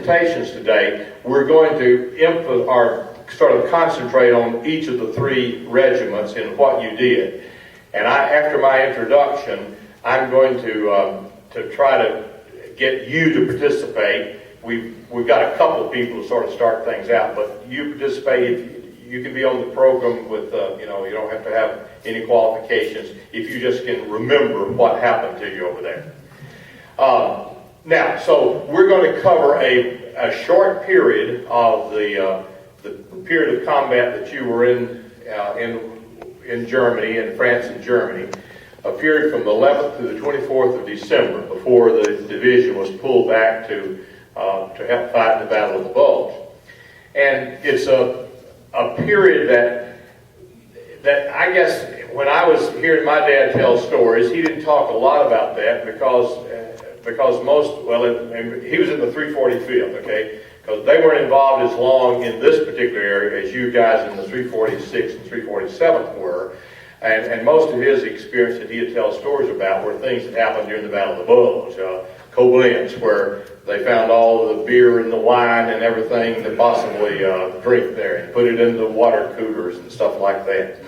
presentations today, we're going to sort of concentrate on each of the three regiments and what you did. And after my introduction, I'm going to try to get you to participate. We've got a couple of people to sort of start things out, but you participate. You can be on the program with, you don't have to have any qualifications if you just can remember what happened to you over there. Now, so we're going to cover a short period of the period of combat that you were in Germany, in France and Germany, a period from the 11th to the 24th of December before the division was pulled back to help fight in the Battle of the Bulge. And it's a period that I guess when I was hearing my dad tell stories, he didn't talk a lot about that because he was in the 345th, okay? Because they weren't involved as long in this particular area as you guys in the 346th and 347th were. And most of his experience that he'd tell stories about were things that happened during the Battle of the Bulge, Koblenz, where they found all of the beer and the wine and everything to possibly drink there and put it in the water coolers and stuff like that.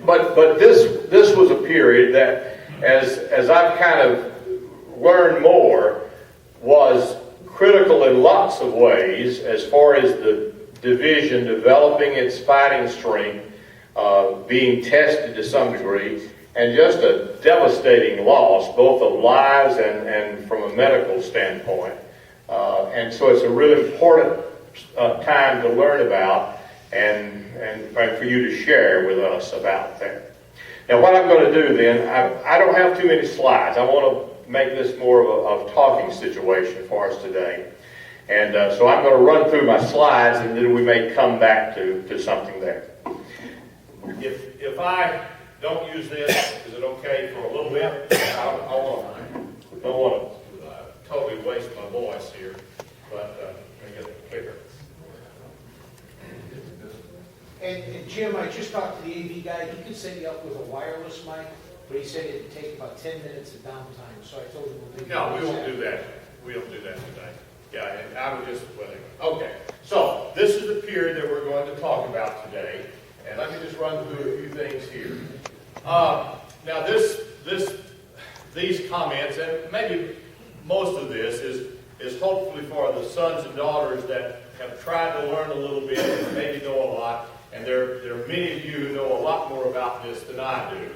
But this was a period that, as I've kind of learned more, was critical in lots of ways as far as the division developing its fighting strength, being tested to some degree, and just a devastating loss, both of lives and from a medical standpoint. And so it's a really important time to learn about and for you to share with us about that. Now, what I'm going to do then, I don't have too many slides. I want to make this more of a talking situation for us today. And so I'm going to run through my slides, and then we may come back to something there. If I don't use this, is it okay for a little bit? I don't want to totally waste my voice here, but let me get it clear. And Jim, I just talked to the AV guy. He could set you up with a wireless mic, but he said it'd take about 10 minutes of downtime. So I told him we'll No, we won't do that. We don't do that today. Yeah, and I would just, okay. So this is the period that we're going to talk about today. And let me just run through a few things here. Now these comments, and maybe most of this is hopefully for the sons and daughters that have tried to learn a little bit and maybe know a lot. And there are many of you who know a lot more about this than I do.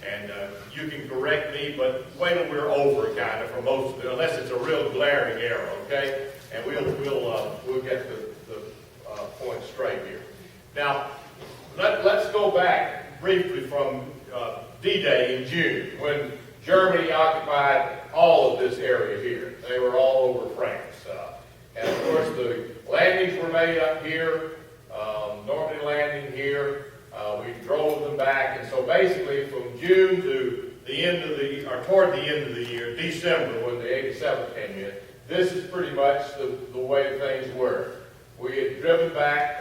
And you can correct me, but wait till we're over kind of for most of it, unless it's a real glaring error, okay? And we'll get the point straight here. Now, let's go back briefly from D-Day in June, when Germany occupied all of this area here. They were all over France. And of course, the landings were made up here, Normandy landing here. We drove them back, and so basically from June to the end of toward the end of the year, December, when the 87th came in, this is pretty much the way things were. We had driven back,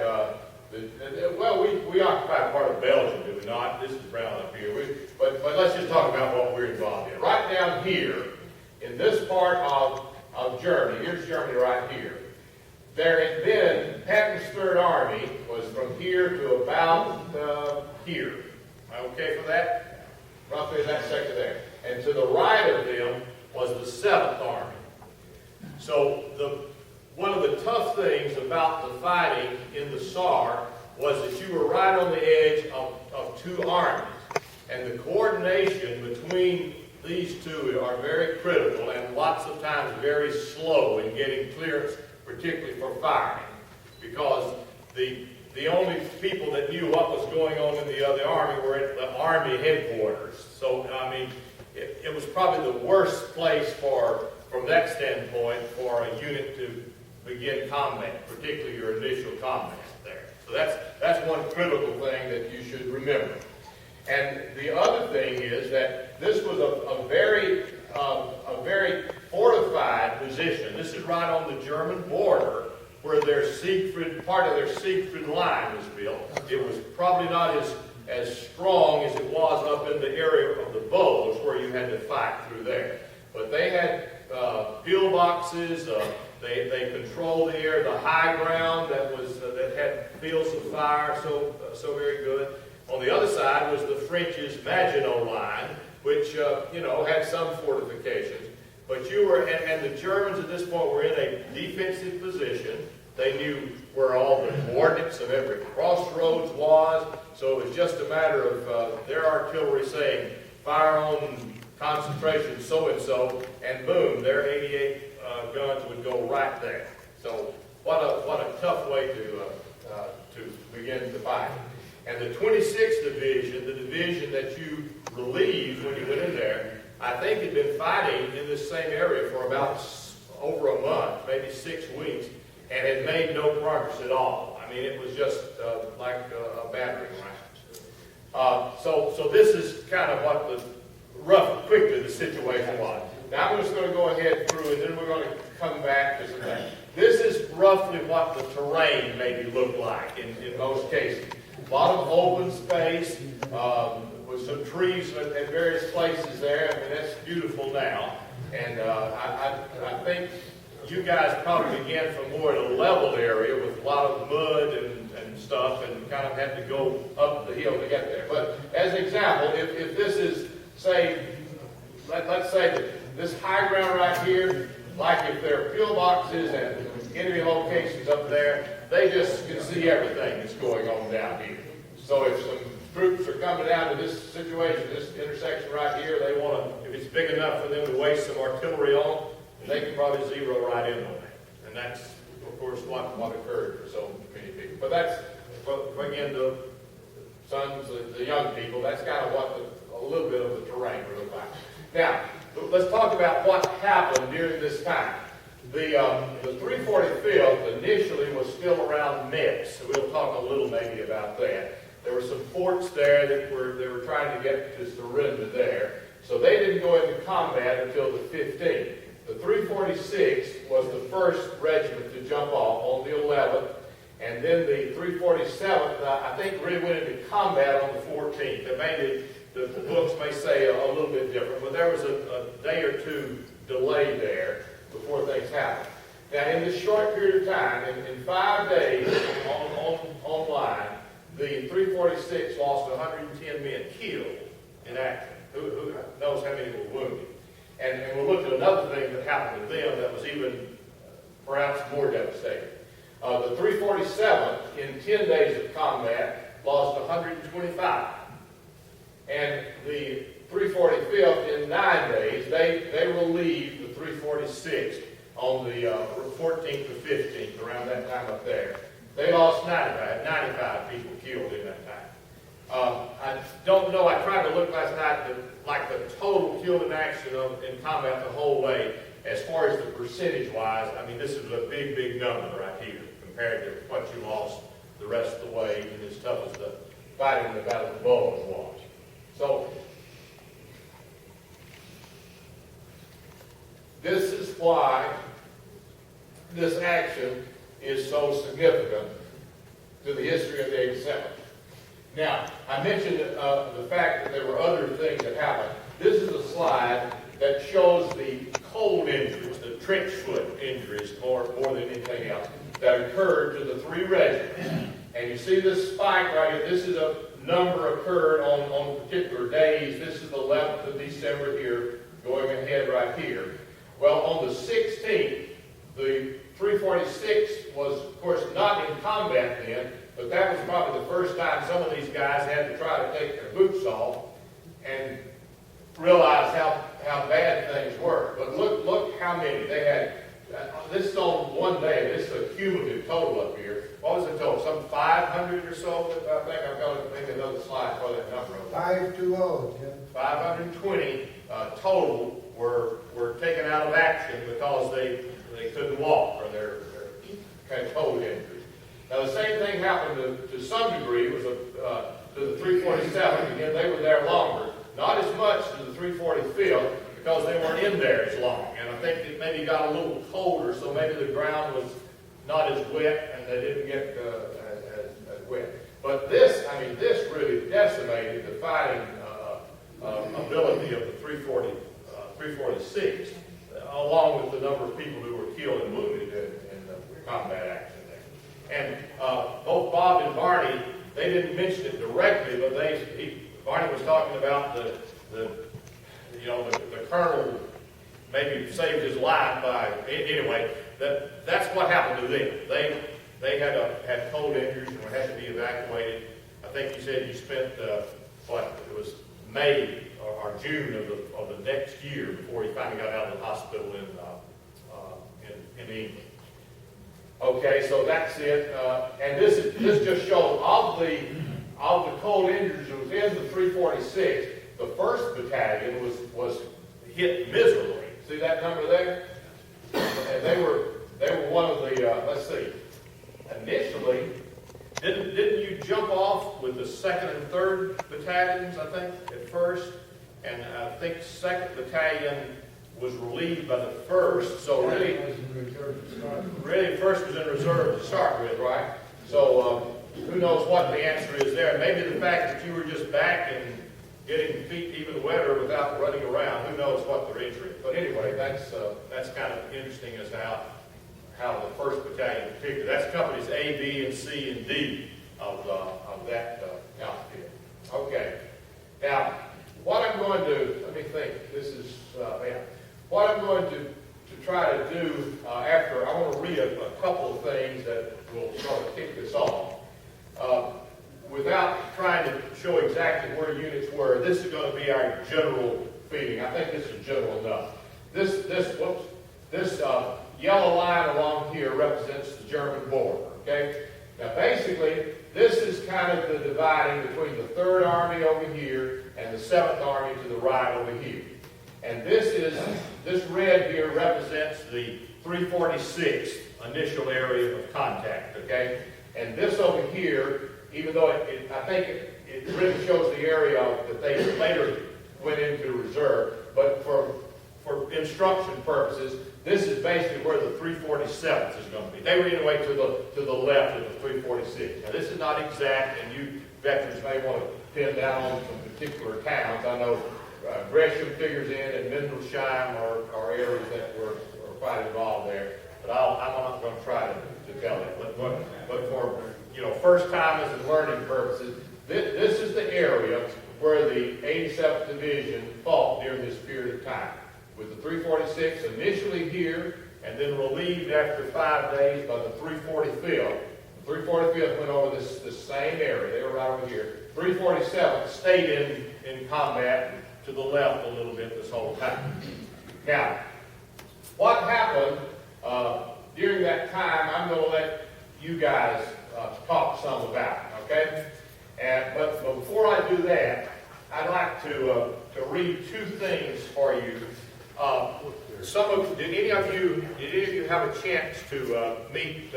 we occupied part of Belgium, did we not? This is brown up here. But let's just talk about what we're involved in. Right down here, in this part of Germany, here's Germany right here. There had been, Patton's Third Army was from here to about here. Am I okay for that? Roughly that sector there. And to the right of them was the 7th Army. So one of the tough things about the fighting in the Saar was that you were right on the edge of two armies. And the coordination between these two are very critical and lots of times very slow in getting clearance, particularly for firing, because the only people that knew what was going on in the other army were at the army headquarters. So, I mean, it was probably the worst place from that standpoint, for a unit to begin combat, particularly your initial combat there. So that's one critical thing that you should remember. And the other thing is that this was a very fortified position. This is right on the German border, where part of their Siegfried line was built. It was probably not as strong as it was up in the area of the Bulge, where you had to fight through there. But they had pillboxes. They controlled the air, the high ground that had fields of fire, so very good. On the other side was the French's Maginot Line, which had some fortifications. But and the Germans at this point were in a defensive position. They knew where all the coordinates of every crossroads was, so it was just a matter of their artillery saying, fire on concentration so-and-so, and boom, their 88 guns would go right there. So what a tough way to begin the fight. And the 26th Division, the division that you relieved when you went in there, I think had been fighting in this same area for about over a month, maybe 6 weeks, and had made no progress at all. I mean, it was just like a battering ram. So this is kind of what quickly the situation was. Now I'm just going to go ahead through, and then we're going to come back to some things. This is roughly what the terrain maybe looked like in most cases. A lot of open space, with some trees at various places there. I mean, that's beautiful now. And I think you guys probably began from more at a level area with a lot of mud and stuff, and kind of had to go up the hill to get there. But as an example, if this is, say, let's say that this high ground right here, like if there are pillboxes and enemy locations up there, they just can see everything that's going on down here. So if some troops are coming down to this situation, this intersection right here, they want to, if it's big enough for them to waste some artillery on, they can probably zero right in on it. And that's, of course, what occurred for so many people. But that's, again, the sons, the young people, that's kind of what a little bit of the terrain would look like. Now, let's talk about what happened during this time. The 345th initially was still around Metz, so we'll talk a little maybe about that. There were some forts there that they were trying to get to surrender there, so they didn't go into combat until the 15th. The 346th was the first regiment to jump off on the 11th, and then the 347th, I think, really went into combat on the 14th. And maybe the books may say a little bit different, but there was a day or two delay there before things happened. Now, in this short period of time, in 5 days online, the 346 lost 110 men killed in action. Who knows how many were wounded? And we'll look at another thing that happened to them that was even perhaps more devastating. The 347th, in 10 days of combat, lost 125. And the 345th, in 9 days, they relieved the 346th on the 14th to 15th, around that time up there. They lost 95 people killed in that time. I don't know, I tried to look last night at the total killed in action in combat the whole way. As far as the percentage-wise, I mean, this is a big, big number right here compared to what you lost the rest of the way, and as tough as the fighting in the Battle of the Bulge was. So, this is why this action is so significant to the history of the 87th. Now, I mentioned the fact that there were other things that happened. This is a slide that shows the cold injuries, the trench foot injuries, more than anything else, that occurred to the 3 regiments. And you see this spike right here. This is a number occurred on particular days. This is the 11th of December here, going ahead right here. Well, on the 16th, the 346 was, of course, not in combat then, but that was probably the first time some of these guys had to try to take their boots off and realize how bad things were. But look how many. They had, this is on one day, this is a cumulative total up here. What was the total? Some 500 or so? I think I've got to make another slide for that number. 520, Tim. 520 total were taken out of action because they couldn't walk or their kind of cold injuries. Now the same thing happened to some degree was to the 347. Again, they were there longer. Not as much to the 345th because they weren't in there as long. And I think it maybe got a little colder, so maybe the ground was not as wet and they didn't get as wet. But this really decimated the fighting ability of the 346. along with the number of people who were killed and wounded in the combat action there. And both Bob and Barney, they didn't mention it directly, but Barney was talking about the colonel maybe saved his life by, anyway, that's what happened to them. They had cold injuries and had to be evacuated. I think you said you spent, it was May or June of the next year before he finally got out of the hospital in England. Okay, so that's it. And this just shows of the cold injuries that was in the 346, the 1st Battalion was hit miserably. See that number there? And they were one of the, let's see, initially, didn't you jump off with the 2nd and 3rd Battalions, I think, at first? And I think 2nd Battalion was relieved by the 1st, so really, 1st was in reserve to start with, right? So who knows what the answer is there. Maybe the fact that you were just back and getting feet even wetter without running around, who knows what their injury. But anyway, that's kind of interesting as to how the 1st Battalion in particular, that's companies A, B, and C, and D of that outfit. Okay. Now, what I'm going to, let me think, what I'm going to try to do after, I want to read a couple of things that will sort of kick this off. Without trying to show exactly where units were, this is going to be our general feeling. I think this is general enough. This yellow line along here represents the German border, okay? Now basically, this is kind of the dividing between the 3rd Army over here and the 7th Army to the right over here. And this red here represents the 346th initial area of contact, okay? And this over here, even though I think it really shows the area that they later went into reserve, but for instruction purposes, this is basically where the 347th is going to be. They were anyway to the left of the 346. Now this is not exact, and you veterans may want to pin down on some particular towns. I know Gresham figures in, and Mendelsheim are areas that were quite involved there. But I'm not going to try to tell it. But for first timers and learning purposes, this is the area where the 87th Division fought during this period of time. With the 346 initially here, and then relieved after 5 days by the 345th. The 345th went over this same area. They were right over here. 347th stayed in combat to the left a little bit this whole time. Now, what happened during that time, I'm going to let you guys talk some about it, okay? But before I do that, I'd like to read 2 things for you. Did any of you have a chance to meet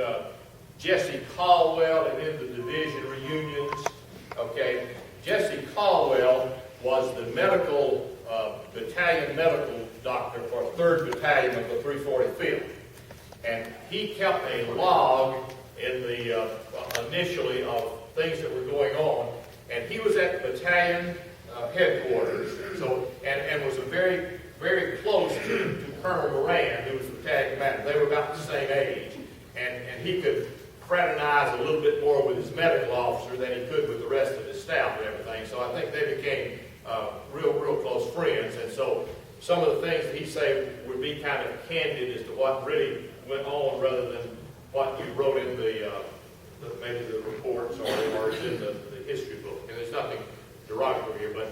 Jesse Caldwell and in the division reunions? Okay, Jesse Caldwell was the battalion medical doctor for 3rd Battalion of the 345th. And he kept a log in the initially of things that were going on. And he was at the battalion headquarters, and was a very, very close to Colonel Moran, who was the battalion commander. They were about the same age. And he could fraternize a little bit more with his medical officer than he could with the rest of his staff and everything. So I think they became real close friends. And so some of the things that he said would be kind of candid as to what really went on rather than what you wrote in maybe the reports or in the history book. And there's nothing derogatory here, but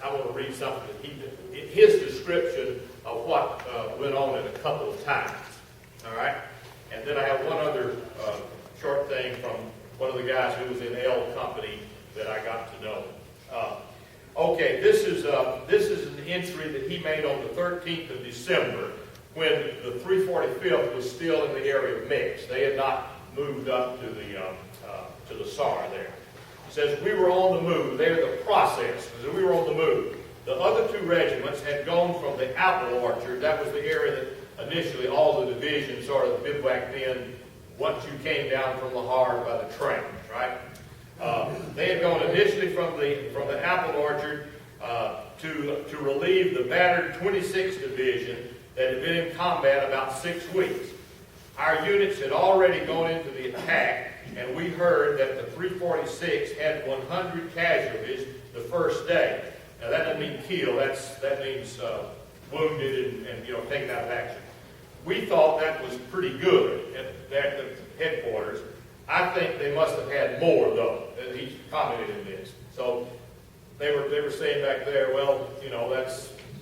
I want to read something that his description of what went on at a couple of times. All right? And then I have one other short thing from one of the guys who was in L Company that I got to know. Okay, this is an entry that he made on the 13th of December when the 345th was still in the area of Mix. They had not moved up to the Saar there. It says, we were on the move. They're the process. We were on the move. The other 2 regiments had gone from the apple orchard. That was the area that initially all the divisions sort of bivouacked in once you came down from Lahar by the train, right? They had gone initially from the apple orchard to relieve the battered 26th Division that had been in combat about 6 weeks. Our units had already gone into the attack, and we heard that the 346 had 100 casualties the first day. Now that doesn't mean killed, that means wounded and taken out of action. We thought that was pretty good at the headquarters. I think they must have had more though. He commented in this. So they were saying back there, well,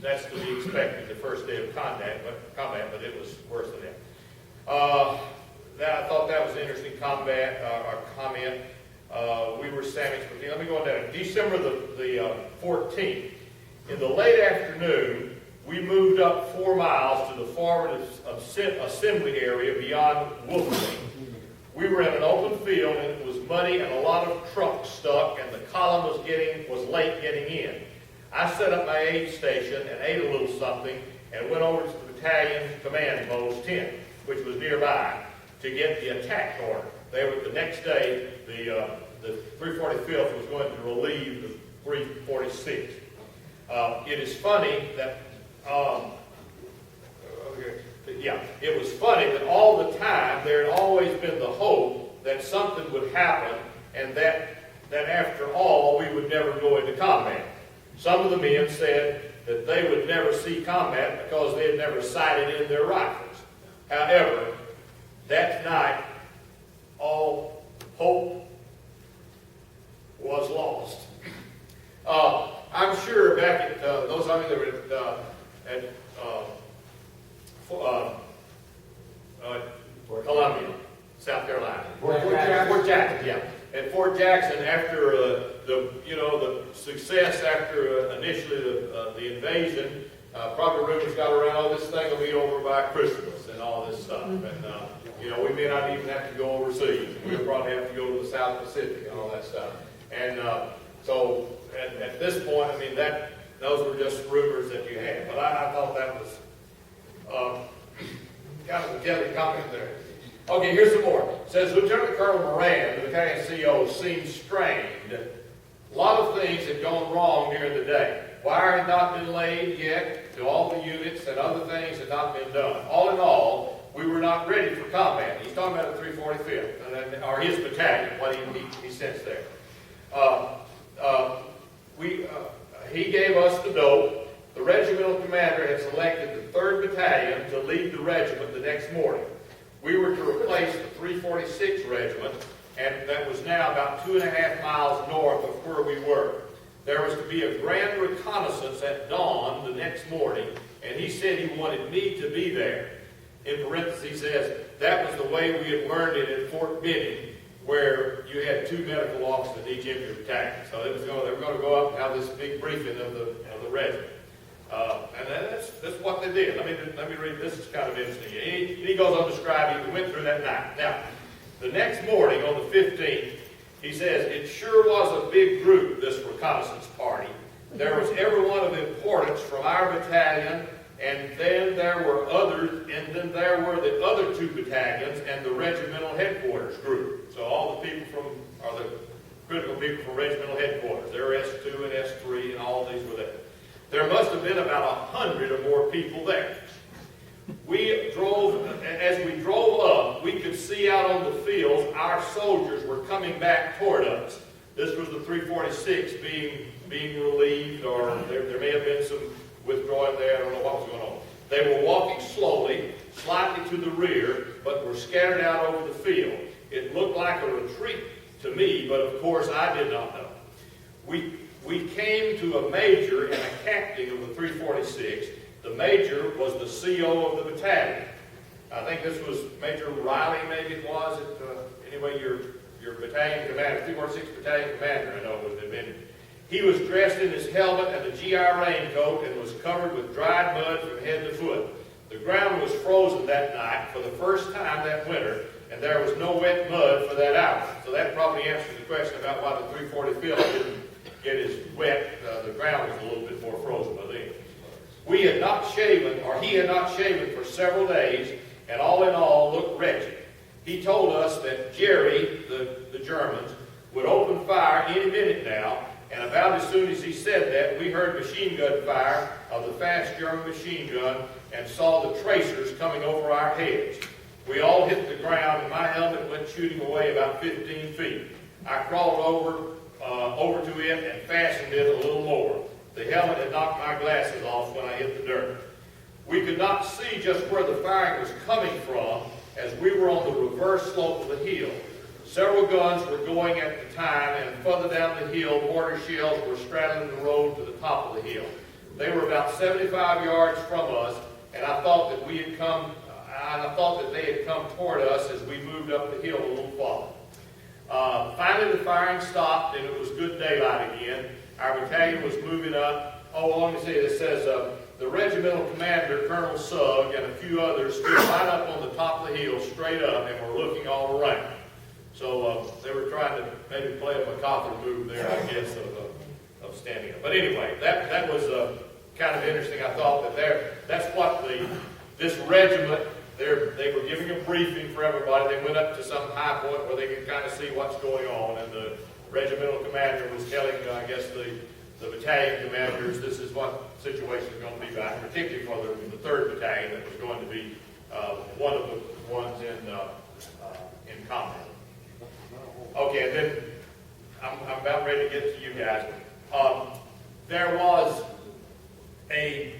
that's to be expected the first day of combat, but it was worse than that. I thought that was an interesting comment. We were sandwiched between. Let me go on down. December the 14th, in the late afternoon, we moved up 4 miles to the forward assembly area beyond Wolverine. We were in an open field, and it was muddy, and a lot of trucks stuck, and the column was late getting in. I set up my aid station and ate a little something, and went over to the battalion command post 10, which was nearby, to get the attack order. The next day, the 345th was going to relieve the 346. It is funny that, it was funny that all the time there had always been the hope that something would happen, and that after all we would never go into combat. Some of the men said that they would never see combat because they had never sighted in their rifles. However, that night, all hope was lost. I'm sure back at those of you that were at Columbia, South Carolina, Fort Jackson, yeah. At Fort Jackson, after the success after initially the invasion, probably rumors got around, oh, this thing will be over by Christmas and all this stuff. And, we may not even have to go overseas. We'll probably have to go to the South Pacific and all that stuff. And so at this point, those were just rumors that you had. But I thought that was kind of a telling comment there. Okay, here's some more. It says, Lieutenant Colonel Moran, the battalion CO, seemed strained. A lot of things had gone wrong during the day. Wire had not been laid yet to all the units, and other things had not been done. All in all, we were not ready for combat. He's talking about the 345th, or his battalion, what he sensed there. He gave us the dope. The regimental commander had selected the 3rd Battalion to lead the regiment the next morning. We were to replace the 346 Regiment, and that was now about 2.5 miles north of where we were. There was to be a grand reconnaissance at dawn the next morning, and he said he wanted me to be there. In parentheses, he says, that was the way we had learned it at Fort Benning, where you had 2 medical officers in each infantry battalion. So they were going to go up and have this big briefing of the regiment. And that's what they did. Let me read. This is kind of interesting. He goes on describing, he went through that night. Now, the next morning on the 15th, he says, it sure was a big group, this reconnaissance party. There was everyone of importance from our battalion, and then there were the other 2 battalions and the regimental headquarters group. So all the people the critical people from regimental headquarters. There were S2 and S3, and all these were there. There must have been about 100 or more people there. As we drove up, we could see out on the fields our soldiers were coming back toward us. This was the 346 being relieved, or there may have been some withdrawing there. I don't know what was going on. They were walking slowly, slightly to the rear, but were scattered out over the field. It looked like a retreat to me, but of course I did not know. We came to a major and a captain of the 346. The major was the CO of the battalion. I think this was Major Riley, maybe it was. Anyway, your battalion commander, 346 battalion commander, I know would have been. He was dressed in his helmet and the GI raincoat and was covered with dried mud from head to foot. The ground was frozen that night for the first time that winter, and there was no wet mud for that hour. So that probably answers the question about why the 345th didn't get as wet. The ground was a little bit more frozen by then. He had not shaven for several days, and all in all looked wretched. He told us that Jerry, the Germans, would open fire any minute now, And about as soon as he said that, we heard machine gun fire of the fast German machine gun and saw the tracers coming over our heads. We all hit the ground, and my helmet went shooting away about 15 feet. I crawled over to it and fastened it a little more. The helmet had knocked my glasses off when I hit the dirt. We could not see just where the firing was coming from, as we were on the reverse slope of the hill. Several guns were going at the time, and further down the hill, mortar shells were straddling the road to the top of the hill. They were about 75 yards from us, and I thought that they had come toward us as we moved up the hill a little farther. Finally, the firing stopped, and it was good daylight again. Our battalion was moving up. Oh, let me see. It says the regimental commander, Colonel Sugg, and a few others stood right up on the top of the hill, straight up, and were looking all around. So they were trying to maybe play a MacArthur move there, I guess, of standing up. But anyway, that was kind of interesting. I thought that's what this regiment, they were giving a briefing for everybody. They went up to some high point where they could kind of see what's going on, and the regimental commander was telling, I guess, the battalion commanders, this is what the situation is going to be back, particularly for the 3rd Battalion that was going to be one of the ones in combat. Okay, and then I'm about ready to get to you guys. There was a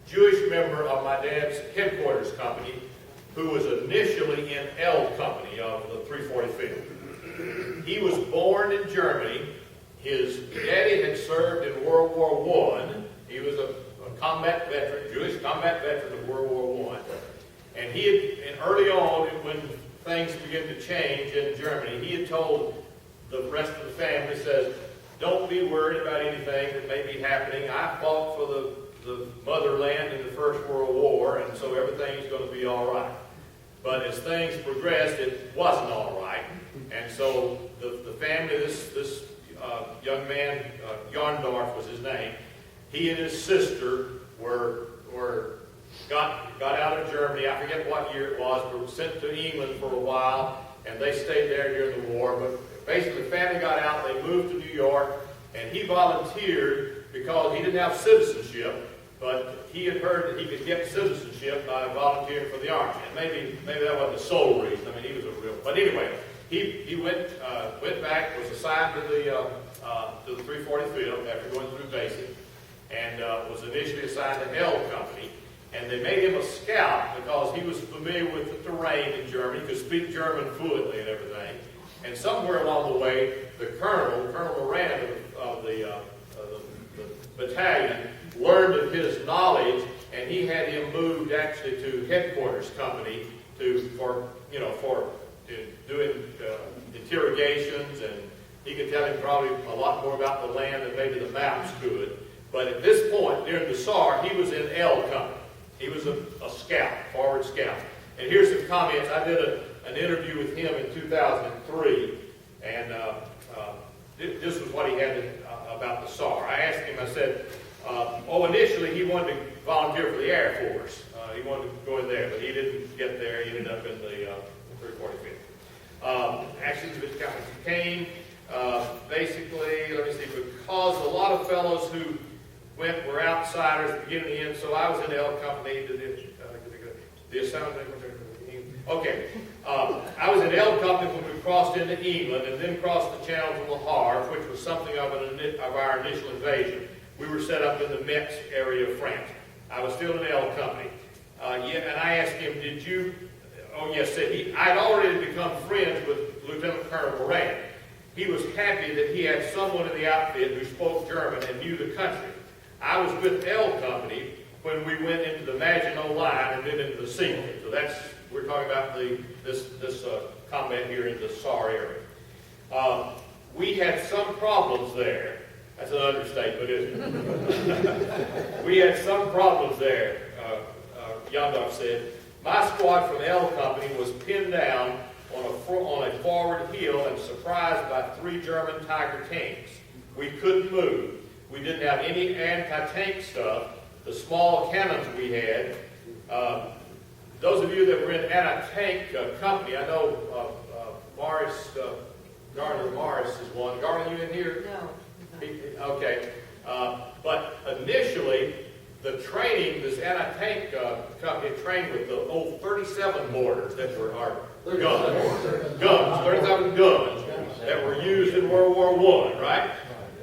Jewish member of my dad's headquarters company who was initially in L Company of the 345th. He was born in Germany. His daddy had served in World War I. He was a combat veteran, Jewish combat veteran of World War I. And and early on, when things began to change in Germany, he had told the rest of the family, says, don't be worried about anything that may be happening. I fought for the motherland in the First World War, and so everything's going to be all right. But as things progressed, it wasn't all right. And so the family, this young man, Jarndorf was his name, he and his sister got out of Germany. I forget what year it was, but were sent to England for a while, and they stayed there during the war. But basically, the family got out, they moved to New York, and he volunteered because he didn't have citizenship, but he had heard that he could get citizenship by volunteering for the Army. And maybe that wasn't the sole reason. I mean, he was a real... But anyway, he went back, was assigned to the 345th after going through basic, and was initially assigned to L Company. And they made him a scout because he was familiar with the terrain in Germany, could speak German fluently and everything. And somewhere along the way, the Colonel Moran of the battalion, learned of his knowledge, and he had him moved actually to headquarters company for doing interrogations, and he could tell him probably a lot more about the land than maybe the maps could. But at this point, during the Saar, he was in L Company. He was a scout, forward scout. And here's some comments. I did an interview with him in 2003, and this was what he had about the Saar. I asked him, I said, initially he wanted to volunteer for the Air Force. He wanted to go in there, but he didn't get there. He ended up in the 345th. Actually, he came, basically, let me see, because a lot of fellows who were outsiders at the beginning and the end, so I was in L Company, the assignment. Okay, I was in L Company when we crossed into England and then crossed the Channel to Le Havre, which was something of our initial invasion. We were set up in the Metz area of France. I was still in L Company. And I asked him, did you... Oh, yes, I'd already become friends with Lieutenant Colonel Moran. He was happy that he had someone in the outfit who spoke German and knew the country. I was with L Company when we went into the Maginot Line and then into the Seine. So we're talking about this combat here in the Saar area. We had some problems there. That's an understatement, isn't it? We had some problems there, Yandov said. My squad from L Company was pinned down on a forward hill and surprised by 3 German Tiger tanks. We couldn't move. We didn't have any anti-tank stuff. The small cannons we had. Those of you that were in anti-tank company, I know Morris Garner Morris is one. Garner, you in here? No. Okay. But initially, the training, this anti-tank company trained with the old 37 mortars that were our guns, 37 guns that were used in World War I, right?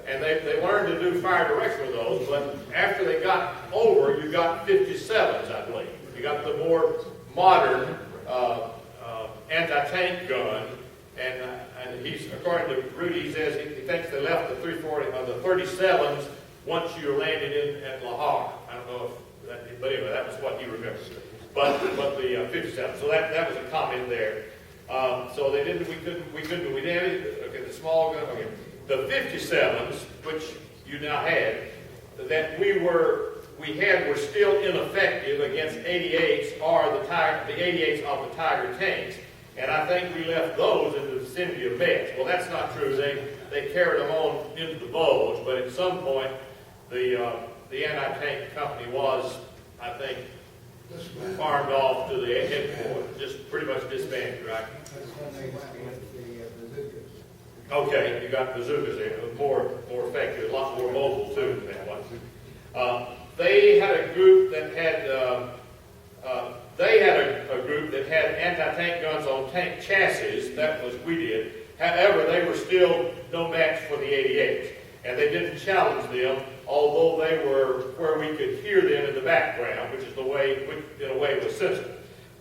And they learned to do fire direction with those, but after they got over, you got 57s, I believe. You got the more modern anti-tank gun, and he's, according to Rudy, he says he thinks they left the 37s once you landed in at Lahore. I don't know if that, but anyway, that was what he remembers. But the 57. So that was a comment there. So they didn't. We couldn't. Okay, the small gun. Okay, the 57s, which you now had, that we had were still ineffective against 88s or the 88s of the Tiger tanks. And I think we left those in the vicinity of Metz. Well, that's not true. They carried them on into the Bulge, but at some point, the anti-tank company was, I think, farmed off to the headquarters, just pretty much disbanded, right? That's when they went with the bazookas. Okay, you got bazookas there. It was more effective, a lot more mobile too than that was. They had a group that had a group that had anti-tank guns on tank chassis. That was we did. However, they were still no match for the 88s, and they didn't challenge them, although they were where we could hear them in the background, which is the way, which in a way was sensible.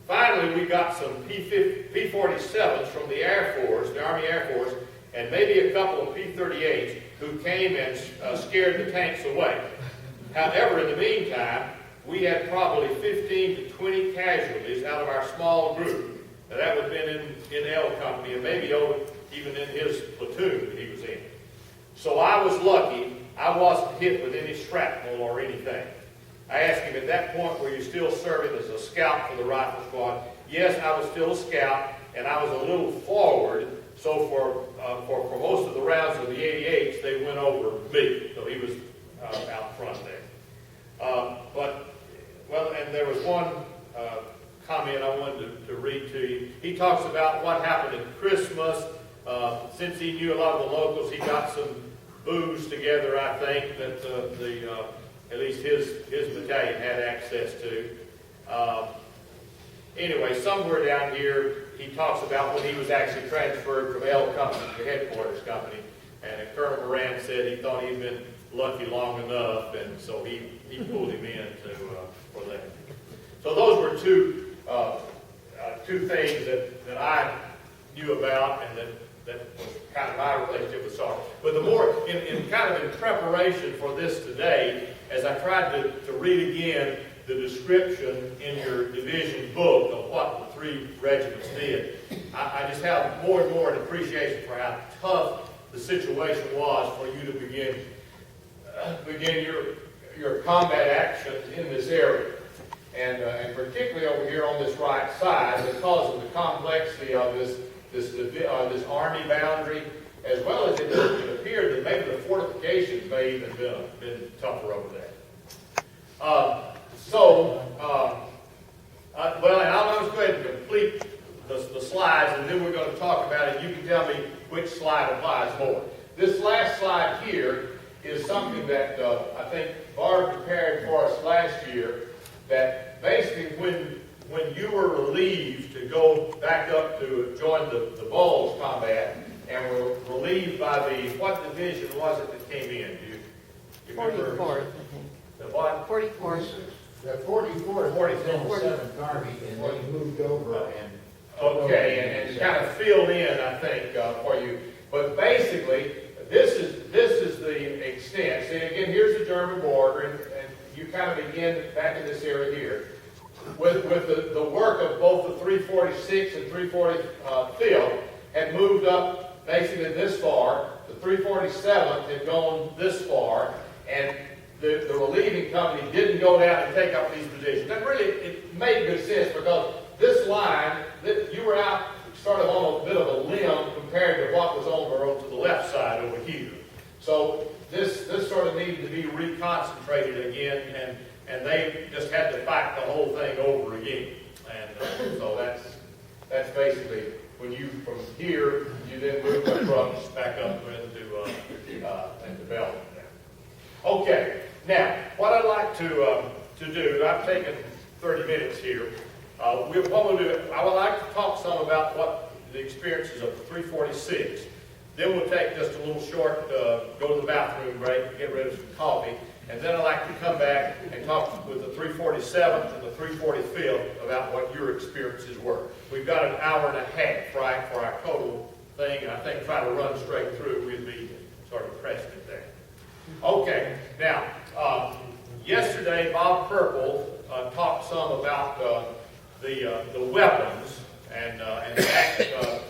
Finally, we got some P-47s from the Air Force, the Army Air Force, and maybe a couple of P-38s who came and scared the tanks away. However, in the meantime, we had probably 15 to 20 casualties out of our small group. Now, that would have been in L Company, and maybe even in his platoon that he was in. So I was lucky. I wasn't hit with any shrapnel or anything. I asked him at that point, were you still serving as a scout for the rifle squad? Yes, I was still a scout, and I was a little forward. So for most of the rounds of the 88s, they went over me. So he was out front there. And there was one comment I wanted to read to you. He talks about what happened at Christmas. Since he knew a lot of the locals, he got some booze together, I think, that at least his battalion had access to. Anyway, somewhere down here, he talks about when he was actually transferred from L Company to Headquarters Company, and Colonel Moran said he thought he'd been lucky long enough, and so he pulled him in for that. So those were two things that I knew about, and that was kind of my relationship with Saar. But the more, in preparation for this today, as I tried to read again the description in your division book of what the three regiments did, I just have more and more an appreciation for how tough the situation was for you to begin your combat actions in this area. And particularly over here on this right side, because of the complexity of this Army boundary, as well as it appeared that maybe the fortifications may even been tougher over there. And I'll just go ahead and complete the slides, and then we're going to talk about it. You can tell me which slide applies more. This last slide here is something that I think Barb prepared for us last year, that basically when you were relieved to go back up to join the Bulge combat, and were relieved by what division was it that came in? Do you remember? 44th, I think. The what? 44th. The 44th was in the 7th Army, and they moved over and... Okay, and kind of filled in, I think, for you. But basically, this is the extent. See, again, here's the German border, and you kind of begin back in this area here. With the work of both the 346 and 345th had moved up basically this far. The 347th had gone this far, and the relieving company didn't go down and take up these positions. That really, it made good sense, because this line, you were out sort of on a bit of a limb compared to what was over to the left side over here. So this sort of needed to be reconcentrated again, and they just had to fight the whole thing over again. And so that's basically when you, from here, you then move the trucks back up into Belgium there. Okay, now, what I'd like to do, I've taken 30 minutes here. What we'll do, I would like to talk some about what the experiences of the 346. Then we'll take just a little short, go to the bathroom break, get rid of some coffee, and then I'd like to come back and talk with the 347th and the 345th about what your experiences were. We've got an hour and a half, right, for our total thing, and I think try to run straight through, we'd be sort of pressed it there. Okay, now, yesterday Bob Purple talked some about the weapons, and Mac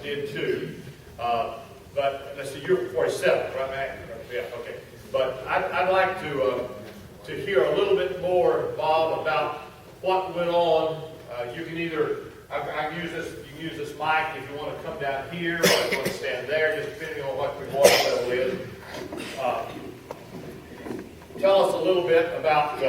did too. But let's see, you're 47, right, Mac? Yeah, okay. But I'd like to hear a little bit more, Bob, about what went on. You can either I can use this. You can use this mic if you want to come down here, or if you want to stand there, just depending on what your voice level is. Tell us a little bit about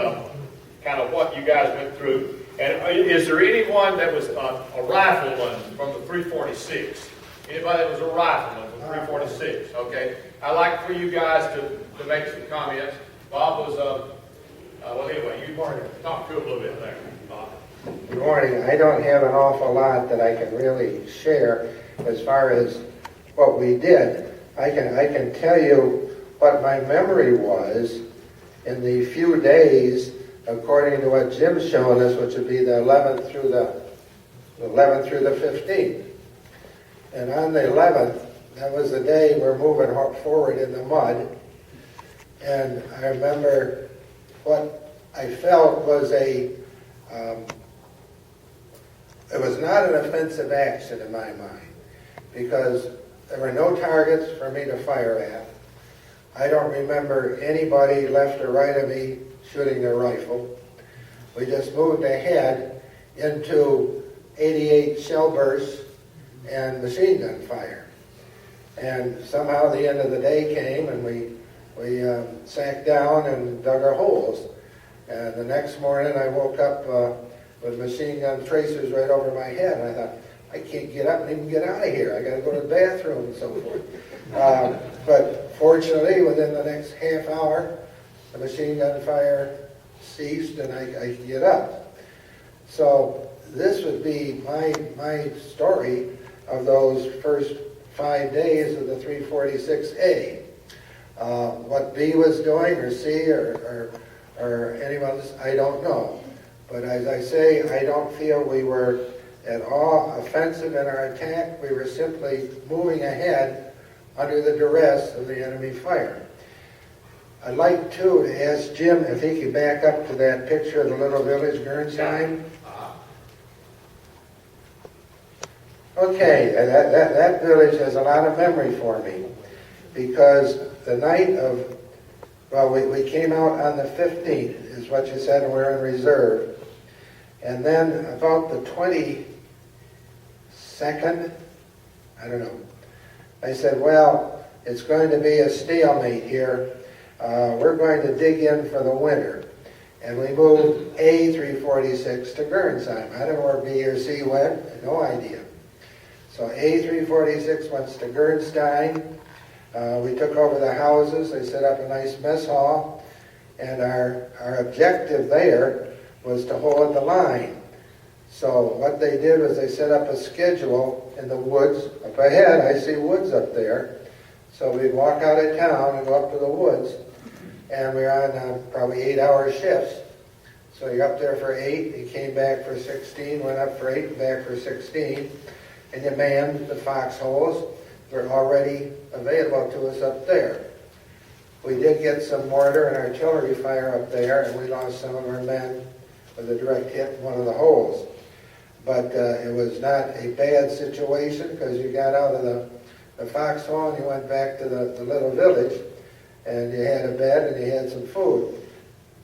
kind of what you guys went through. And is there anyone that was a rifleman from the 346? Anybody that was a rifleman from 346? Okay. I'd like for you guys to make some comments. Bob was, well, anyway, you talk to him a little bit there, Bob. Good morning. I don't have an awful lot that I can really share as far as what we did. I can tell you what my memory was in the few days, according to what Jim's showing us, which would be the 11th through the 15th. And on the 11th, that was the day we're moving forward in the mud. And I remember what I felt was it was not an offensive action in my mind, because there were no targets for me to fire at. I don't remember anybody left or right of me shooting their rifle. We just moved ahead into 88 shell bursts and machine gun fire. And somehow the end of the day came, and we sank down and dug our holes. And the next morning I woke up with machine gun tracers right over my head. And I thought, I can't get up and even get out of here. I got to go to the bathroom and so forth. But fortunately, within the next half hour, the machine gun fire ceased and I could get up. So this would be my story of those first 5 days of the 346A. What B was doing, or C, or anyone else, I don't know. But as I say, I don't feel we were at all offensive in our attack. We were simply moving ahead under the duress of the enemy fire. I'd like to ask Jim if he could back up to that picture of the little village, Gernsheim. Okay, that village has a lot of memory for me, because the night of, well, we came out on the 15th, is what you said, and we're in reserve. And then about the 22nd, I don't know, I said, well, it's going to be a stalemate here. We're going to dig in for the winter. And we moved A346 to Gernsheim. I don't know where B or C went, no idea. So A346 went to Gernsheim. We took over the houses. They set up a nice mess hall. And our objective there was to hold the line. So what they did was they set up a schedule in the woods. Up ahead, I see woods up there. So we'd walk out of town and go up to the woods. And we were on probably 8-hour shifts. So you're up there for 8, you came back for 16, went up for 8, and back for 16. And you manned the foxholes. They're already available to us up there. We did get some mortar and artillery fire up there, and we lost some of our men with a direct hit in one of the holes. But it was not a bad situation, because you got out of the foxhole and you went back to the little village, and you had a bed and you had some food.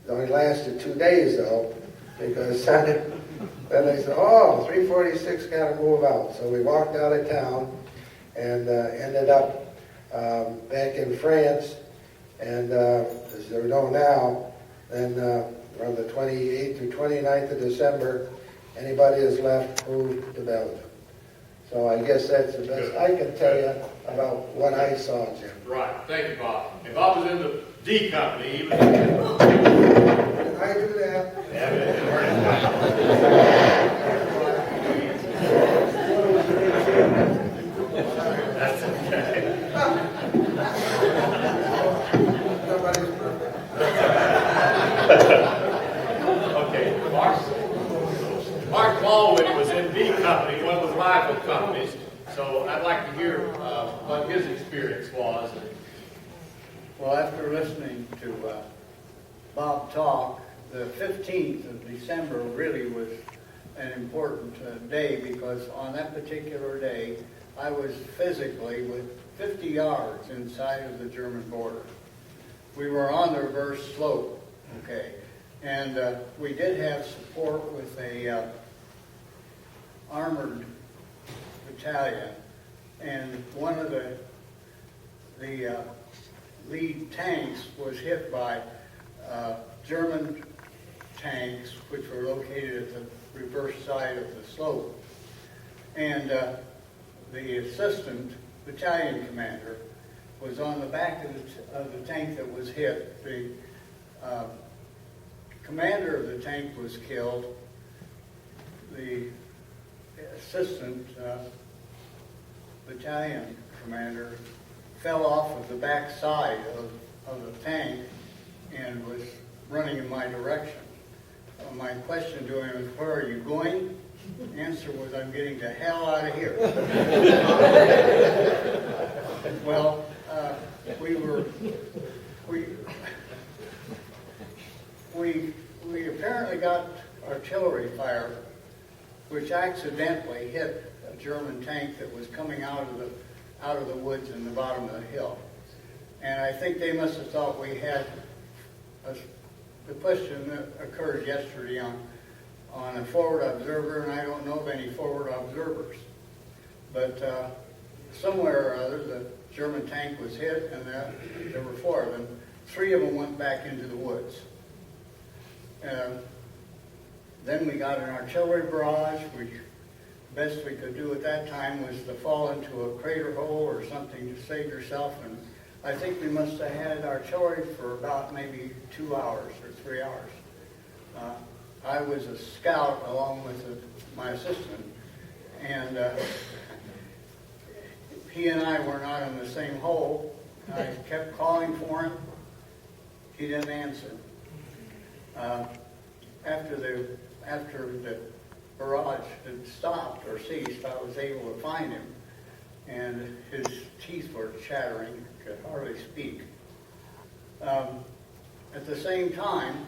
It only lasted 2 days, though, because then they said, oh, 346 got to move out. So we walked out of town and ended up back in France. And as you know now, then around the 28th through 29th of December, anybody that's left moved to Belgium. So I guess that's the best I can tell you about what I saw, Jim. Right, thank you, Bob. And Bob was in the D company, he was. Did I do that? Yeah, it didn't hurt him. That's okay. Nobody's perfect. Okay, Mark Baldwin was in B company, one of the rival companies, so I'd like to hear what his experience was. Well, after listening to Bob talk, the 15th of December really was an important day, because on that particular day, I was physically with 50 yards inside of the German border. We were on the reverse slope, okay, and we did have support with a armored battalion, and one of the lead tanks was hit by German tanks, which were located at the reverse side of the slope. And the assistant battalion commander was on the back of the tank that was hit. The commander of the tank was killed. The assistant battalion commander fell off of the back side of the tank and was running in my direction. My question to him was, "Where are you going?" Answer was, "I'm getting the hell out of here." Well, we apparently got artillery fire, which accidentally hit a German tank that was coming out of the woods in the bottom of the hill. And I think they must have thought we had the question that occurred yesterday on a forward observer, and I don't know of any forward observers. But somewhere or other, the German tank was hit, and there were 4 of them. 3 of them went back into the woods. Then we got an artillery barrage. The best we could do at that time was to fall into a crater hole or something to save yourself. And I think we must have had artillery for about maybe 2 hours or 3 hours. I was a scout along with my assistant, and he and I were not in the same hole. I kept calling for him. He didn't answer. After the barrage had stopped or ceased, I was able to find him, and his teeth were chattering, could hardly speak. At the same time,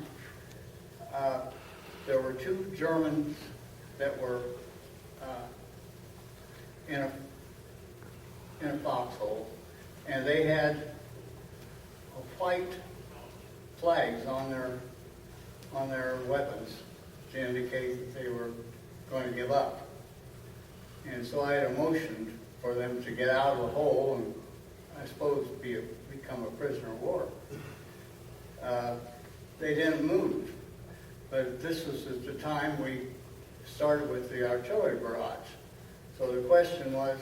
there were 2 Germans that were in a foxhole, and they had white flags on their weapons to indicate that they were going to give up. And so I had a motion for them to get out of the hole and, I suppose, become a prisoner of war. They didn't move. But this was at the time we started with the artillery barrage. So the question was,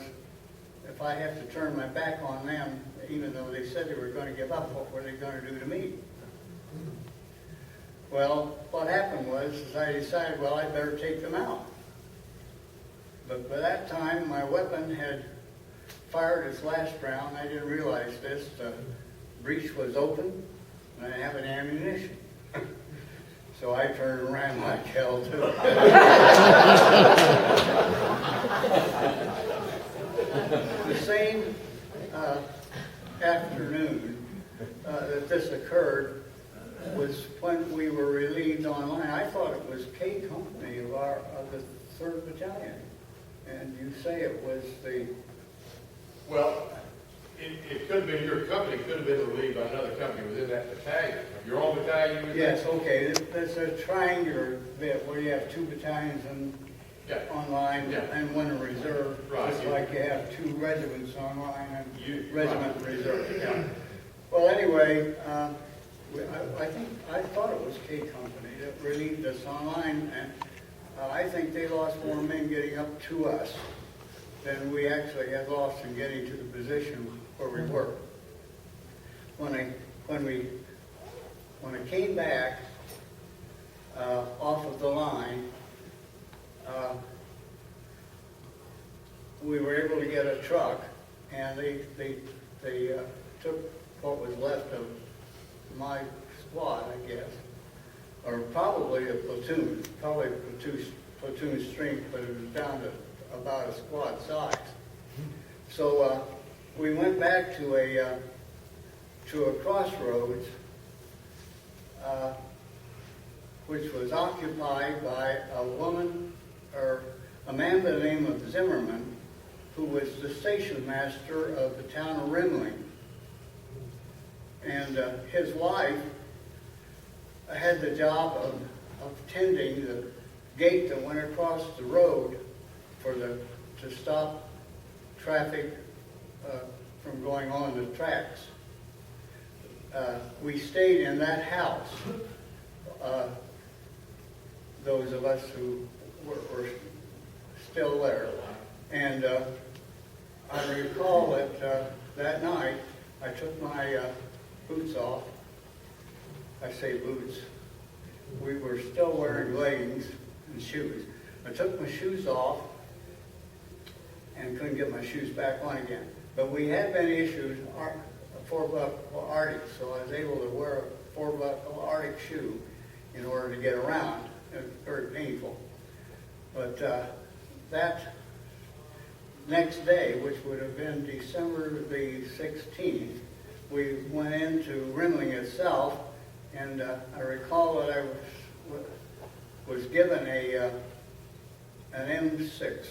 if I have to turn my back on them, even though they said they were going to give up, what were they going to do to me? Well, what happened was I decided, well, I'd better take them out. But by that time, my weapon had fired its last round. I didn't realize this. The breech was open, and I didn't have any ammunition. So I turned around like hell, too. The same afternoon that this occurred was when we were relieved online. I thought it was K Company of the 3rd Battalion. And you say it was the... Well, it could have been your company, could have been relieved by another company within that battalion. Your own battalion was Yes, okay. There's a triangular bit where you have 2 battalions online and 1 in reserve. Right. Just like you have 2 regiments online and regiment right. reserve. Yeah. Well, anyway, I thought it was K Company that relieved us online, and I think they lost more men getting up to us than we actually had lost in getting to the position where we were. When I came back off of the line, we were able to get a truck, and they took what was left of my squad, I guess, or probably a platoon, probably platoon strength, but it was down to about a squad size. So we went back to a crossroads, which was occupied by a woman, or a man by the name of Zimmerman, who was the station master of the town of Rimling. And his wife had the job of tending the gate that went across the road to stop traffic from going on the tracks. We stayed in that house, those of us who were still there. And I recall that that night I took my boots off. I say boots. We were still wearing leggings and shoes. I took my shoes off and couldn't get my shoes back on again. But we had been issued a 4-buckle Arctic, so I was able to wear a 4-buckle Arctic shoe in order to get around. It was very painful. But that next day, which would have been December the 16th, we went into Rimling itself, and I recall that I was given an M6.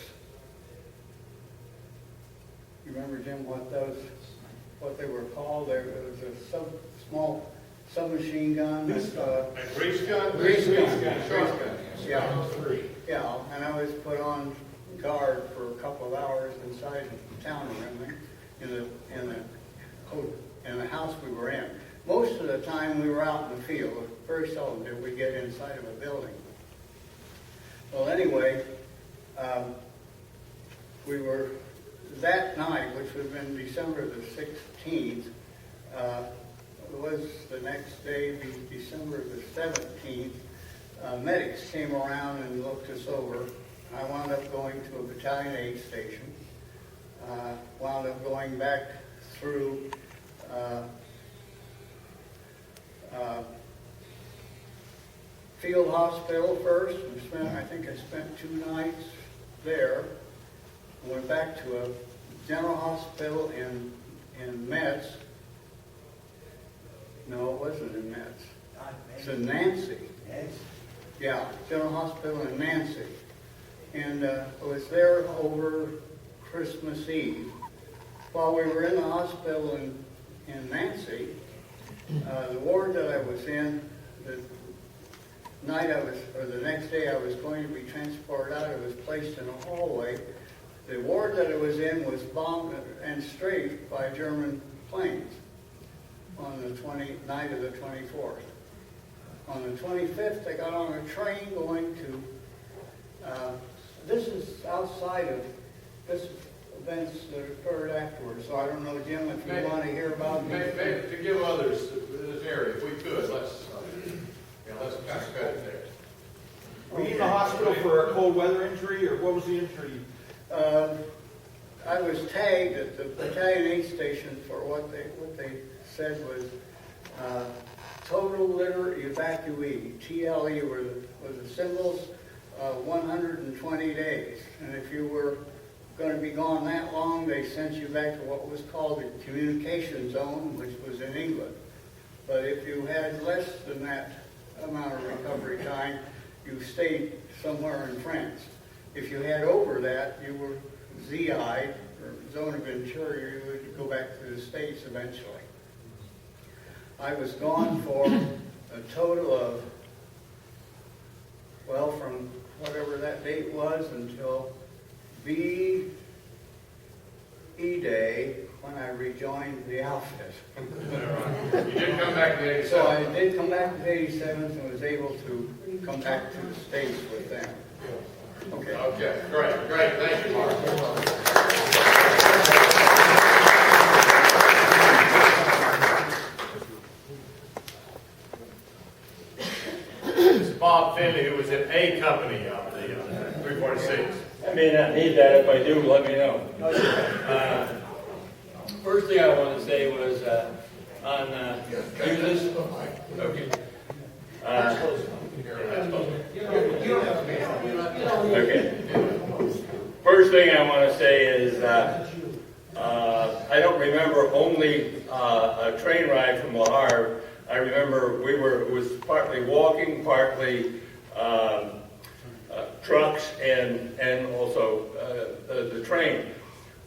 You remember, Jim, what they were called? There was a small submachine gun. A grease gun? Grease gun. Grease gun. Yeah. Yeah, and I was put on guard for a couple of hours inside the town of Rimling in the house we were in. Most of the time we were out in the field. Very seldom did we get inside of a building. Well, anyway, we were, that night, which would have been December the 16th, was the next day, December the 17th, medics came around and looked us over. I wound up going to a battalion aid station, wound up going back through field hospital first, and I think I spent 2 nights there. Went back to a general hospital in Metz. No, it wasn't in Metz. It's in Nancy. Yeah, general hospital in Nancy. And I was there over Christmas Eve. While we were in the hospital in Nancy, the ward that I was in, the next day I was going to be transported out. I was placed in a hallway. The ward that I was in was bombed and strafed by German planes on the night of the 24th. On the 25th, I got on a train going to, this is outside of this events that occurred afterwards, so I don't know, Jim, if you want to hear about these. Maybe to give others this area, if we could, let's kind of cut it there. Were you in the hospital for a cold weather injury, or what was the injury? I was tagged at the battalion aid station for what they said was total litter evacuee. TLE were the symbols, 120 days. And if you were going to be gone that long, they sent you back to what was called the communication zone, which was in England. But if you had less than that amount of recovery time, you stayed somewhere in France. If you had over that, you were ZI, or zone of interior, you would go back to the States eventually. I was gone for a total of, well, from whatever that date was until VE Day, when I rejoined the outfit. You did come back to 87. So I did come back to 87 and was able to come back to the States with them. Okay. Okay, great, thank you, Mark. paint company of the 346. I may not need that. If I do, let me know. First thing I want to say was on uses. Okay. Okay. First thing I want to say is I don't remember only a train ride from La Havre. I remember it was partly walking, partly trucks, and also the train.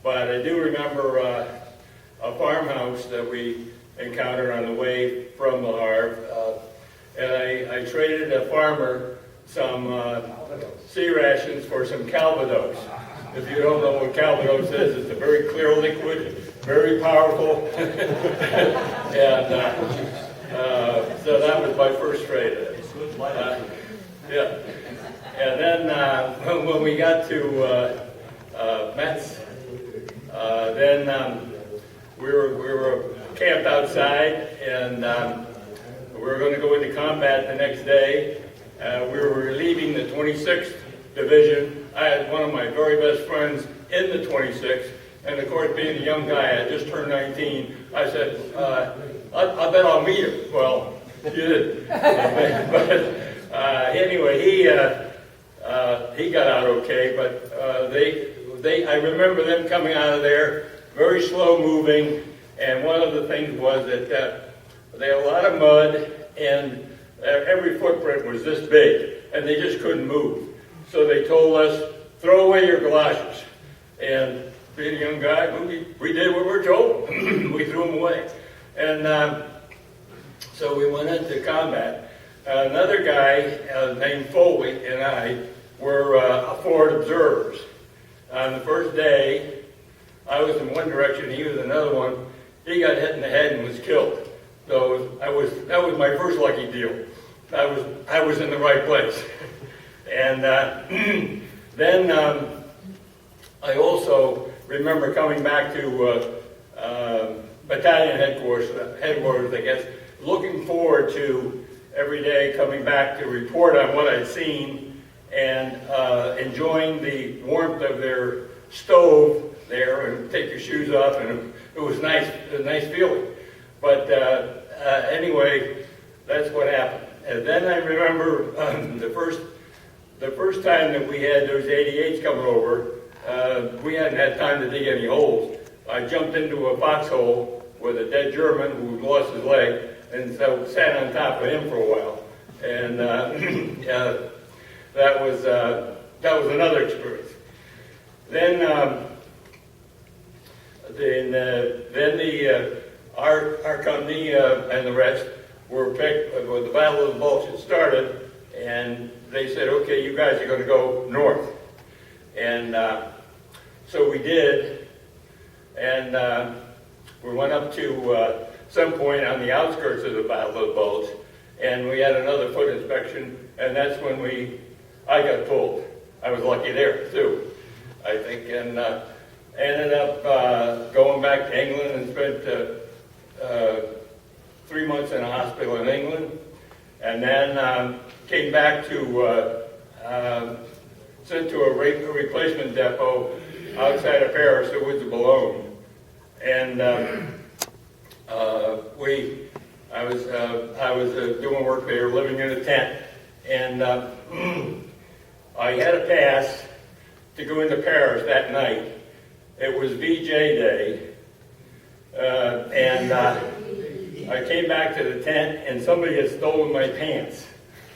But I do remember a farmhouse that we encountered on the way from La Havre, and I traded a farmer some sea rations for some Calvados. If you don't know what Calvados is, it's a very clear liquid, very powerful, and so that was my first trade. Yeah. And then when we got to Metz, then we were camped outside, and we were going to go into combat the next day. We were relieving the 26th Division. I had one of my very best friends in the 26th, and of course, being a young guy, I just turned 19, I said, I bet I'll meet him. Well, you did. But anyway, he got out okay, but I remember them coming out of there, very slow moving, and one of the things was that they had a lot of mud, and every footprint was this big, and they just couldn't move. So they told us, throw away your galoshes. And being a young guy, we did what we were told. We threw them away. And so we went into combat. Another guy named Foley and I were forward observers. On the first day, I was in one direction, he was another one. He got hit in the head and was killed. So that was my first lucky deal. I was in the right place. And then I also remember coming back to battalion headquarters, I guess, looking forward to every day coming back to report on what I'd seen and enjoying the warmth of their stove there and take your shoes off, and it was nice, a nice feeling. But anyway, that's what happened. And then I remember the first time that we had those 88s coming over, we hadn't had time to dig any holes. I jumped into a foxhole with a dead German who lost his leg, and so sat on top of him for a while. And that was another experience. Then our company and the rest were picked when the Battle of the Bulge had started, and they said, okay, you guys are going to go north. And so we did, and we went up to some point on the outskirts of the Battle of the Bulge, and we had another foot inspection, and that's when I got pulled. I was lucky there, too, I think, and ended up going back to England and spent 3 months in a hospital in England, and then came back to, sent to a replacement depot outside of Paris, the woods of Boulogne. And I was doing work there, living in a tent, and I had a pass to go into Paris that night. It was VJ Day, and I came back to the tent, and somebody had stolen my pants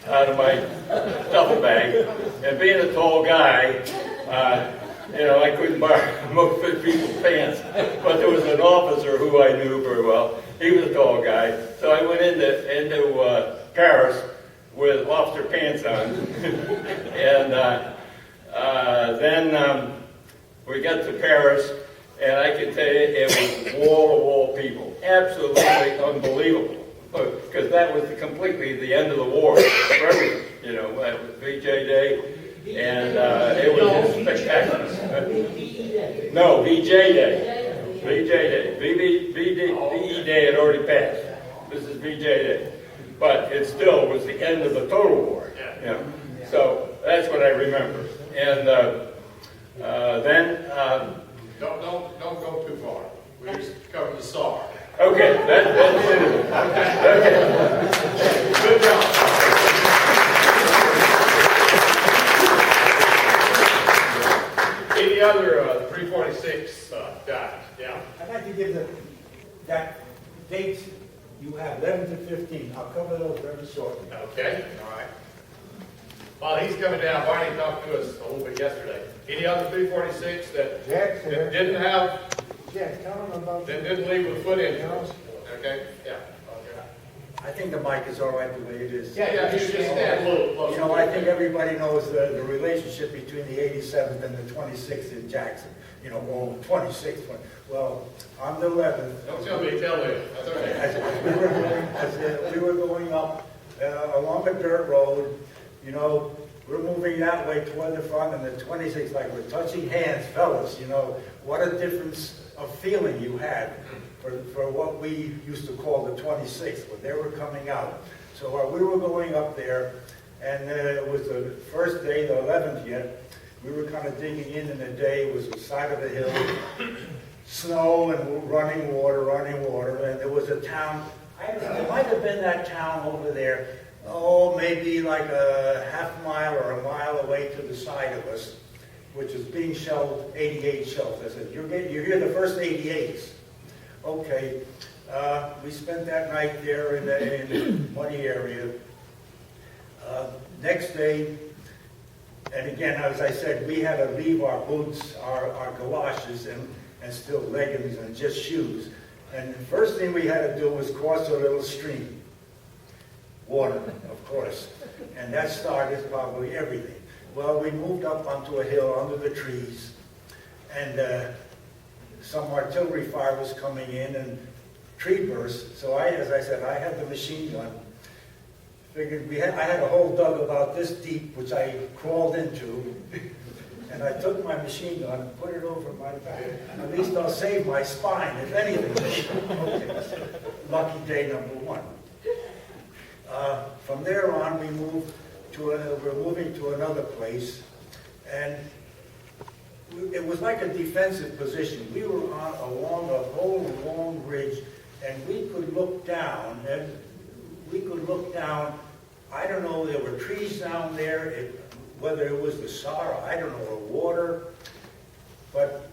out of my duffel bag. And being a tall guy, I couldn't borrow most people's pants. But there was an officer who I knew very well. He was a tall guy. So I went into Paris with officer pants on. And then we got to Paris, and I can tell you it was wall-to-wall people. Absolutely unbelievable. Because that was completely the end of the war for everything. That was VJ Day. And it was just spectacular. No, VJ Day. VJ Day. VE Day had already passed. This is VJ Day. But it still was the end of the total war. So that's what I remember. And then, Don't go too far. We just covered the Saar. okay, that's it. Okay. Good job. Any other 346 guys? Yeah. I'd like to give that dates you have, 11 to 15. I'll cover those very shortly. Okay, all right. While he's coming down, Barney talked to us a little bit yesterday. Any other 346 that Jackson. didn't have, Yeah, tell them about. that didn't leave with foot injuries? Okay, yeah, okay. I think the mic is all right the way it is. Yeah, you just stand a little closer. You know, I think everybody knows the relationship between the 87th and the 26th in Jackson. You know, well, 26th one. Well, on the 11th, Don't tell me, tell him. That's okay. as we were going up along a dirt road, you know, we're moving that way toward the front, and the 26th, like we're touching hands, fellas, you know, what a difference of feeling you had for what we used to call the 26th, when they were coming out. So we were going up there, and it was the first day, the 11th yet. We were kind of digging in the day. It was the side of the hill, snow and running water, and there was a town, I don't know, it might have been that town over there, maybe like a half mile or a mile away to the side of us, which is being shelled, 88 shells. I said, you're here the first 88s. Okay, we spent that night there in the muddy area. Next day, and again, as I said, we had to leave our boots, our galoshes, and still leggings and just shoes. And the first thing we had to do was cross a little stream. Water, of course. And that started probably everything. Well, we moved up onto a hill under the trees, and some artillery fire was coming in, and tree burst. So as I said, I had the machine gun. Figured I had a hole dug about this deep, which I crawled into, and I took my machine gun and put it over my back. At least I'll save my spine, if anything. Okay. Lucky day number one. From there on, we're moving to another place, and it was like a defensive position. We were along a whole long ridge, and we could look down, I don't know, there were trees down there, whether it was the Saar, I don't know, or water, but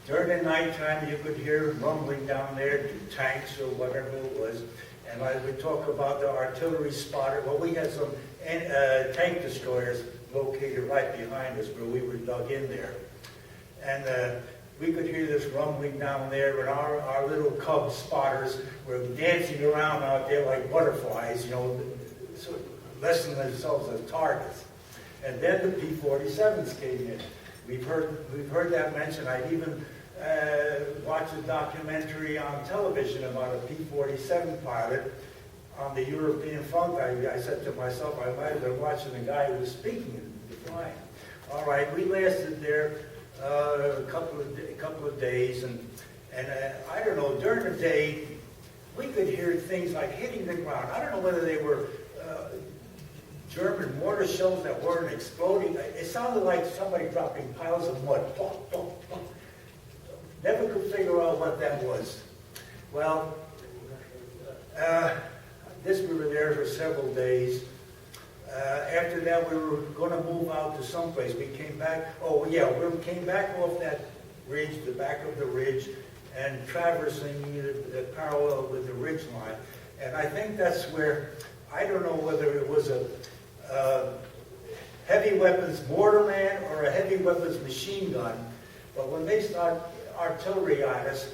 during the nighttime you could hear rumbling down there, tanks or whatever it was. And as we talk about the artillery spotter, well, we had some tank destroyers located right behind us where we were dug in there. And we could hear this rumbling down there, and our little cub spotters were dancing around out there like butterflies, you know, sort of lessening themselves as targets. And then the P-47s came in. We've heard that mentioned. I've even watched a documentary on television about a P-47 pilot on the European front. I said to myself, I might have been watching the guy who was speaking in the flying. All right, we lasted there a couple of days, and I don't know, during the day, we could hear things like hitting the ground. I don't know whether they were German mortar shells that weren't exploding. It sounded like somebody dropping piles of mud. Plop, plop, plop. Never could figure out what that was. Well, we were there for several days. After that, we were going to move out to someplace. We came back. Oh, yeah, we came back off that ridge, the back of the ridge, and traversing the parallel with the ridge line. And I think that's where, I don't know whether it was a heavy weapons mortarman or a heavy weapons machine gun, but when they start artillery on us,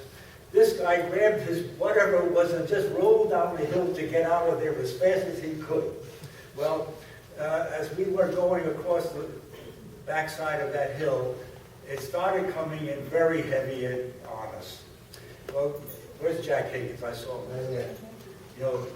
this guy grabbed his whatever it was and just rolled down the hill to get out of there as fast as he could. Well, as we were going across the backside of that hill, it started coming in very heavy on us. Well, where's Jack Higgins? I saw him. You know,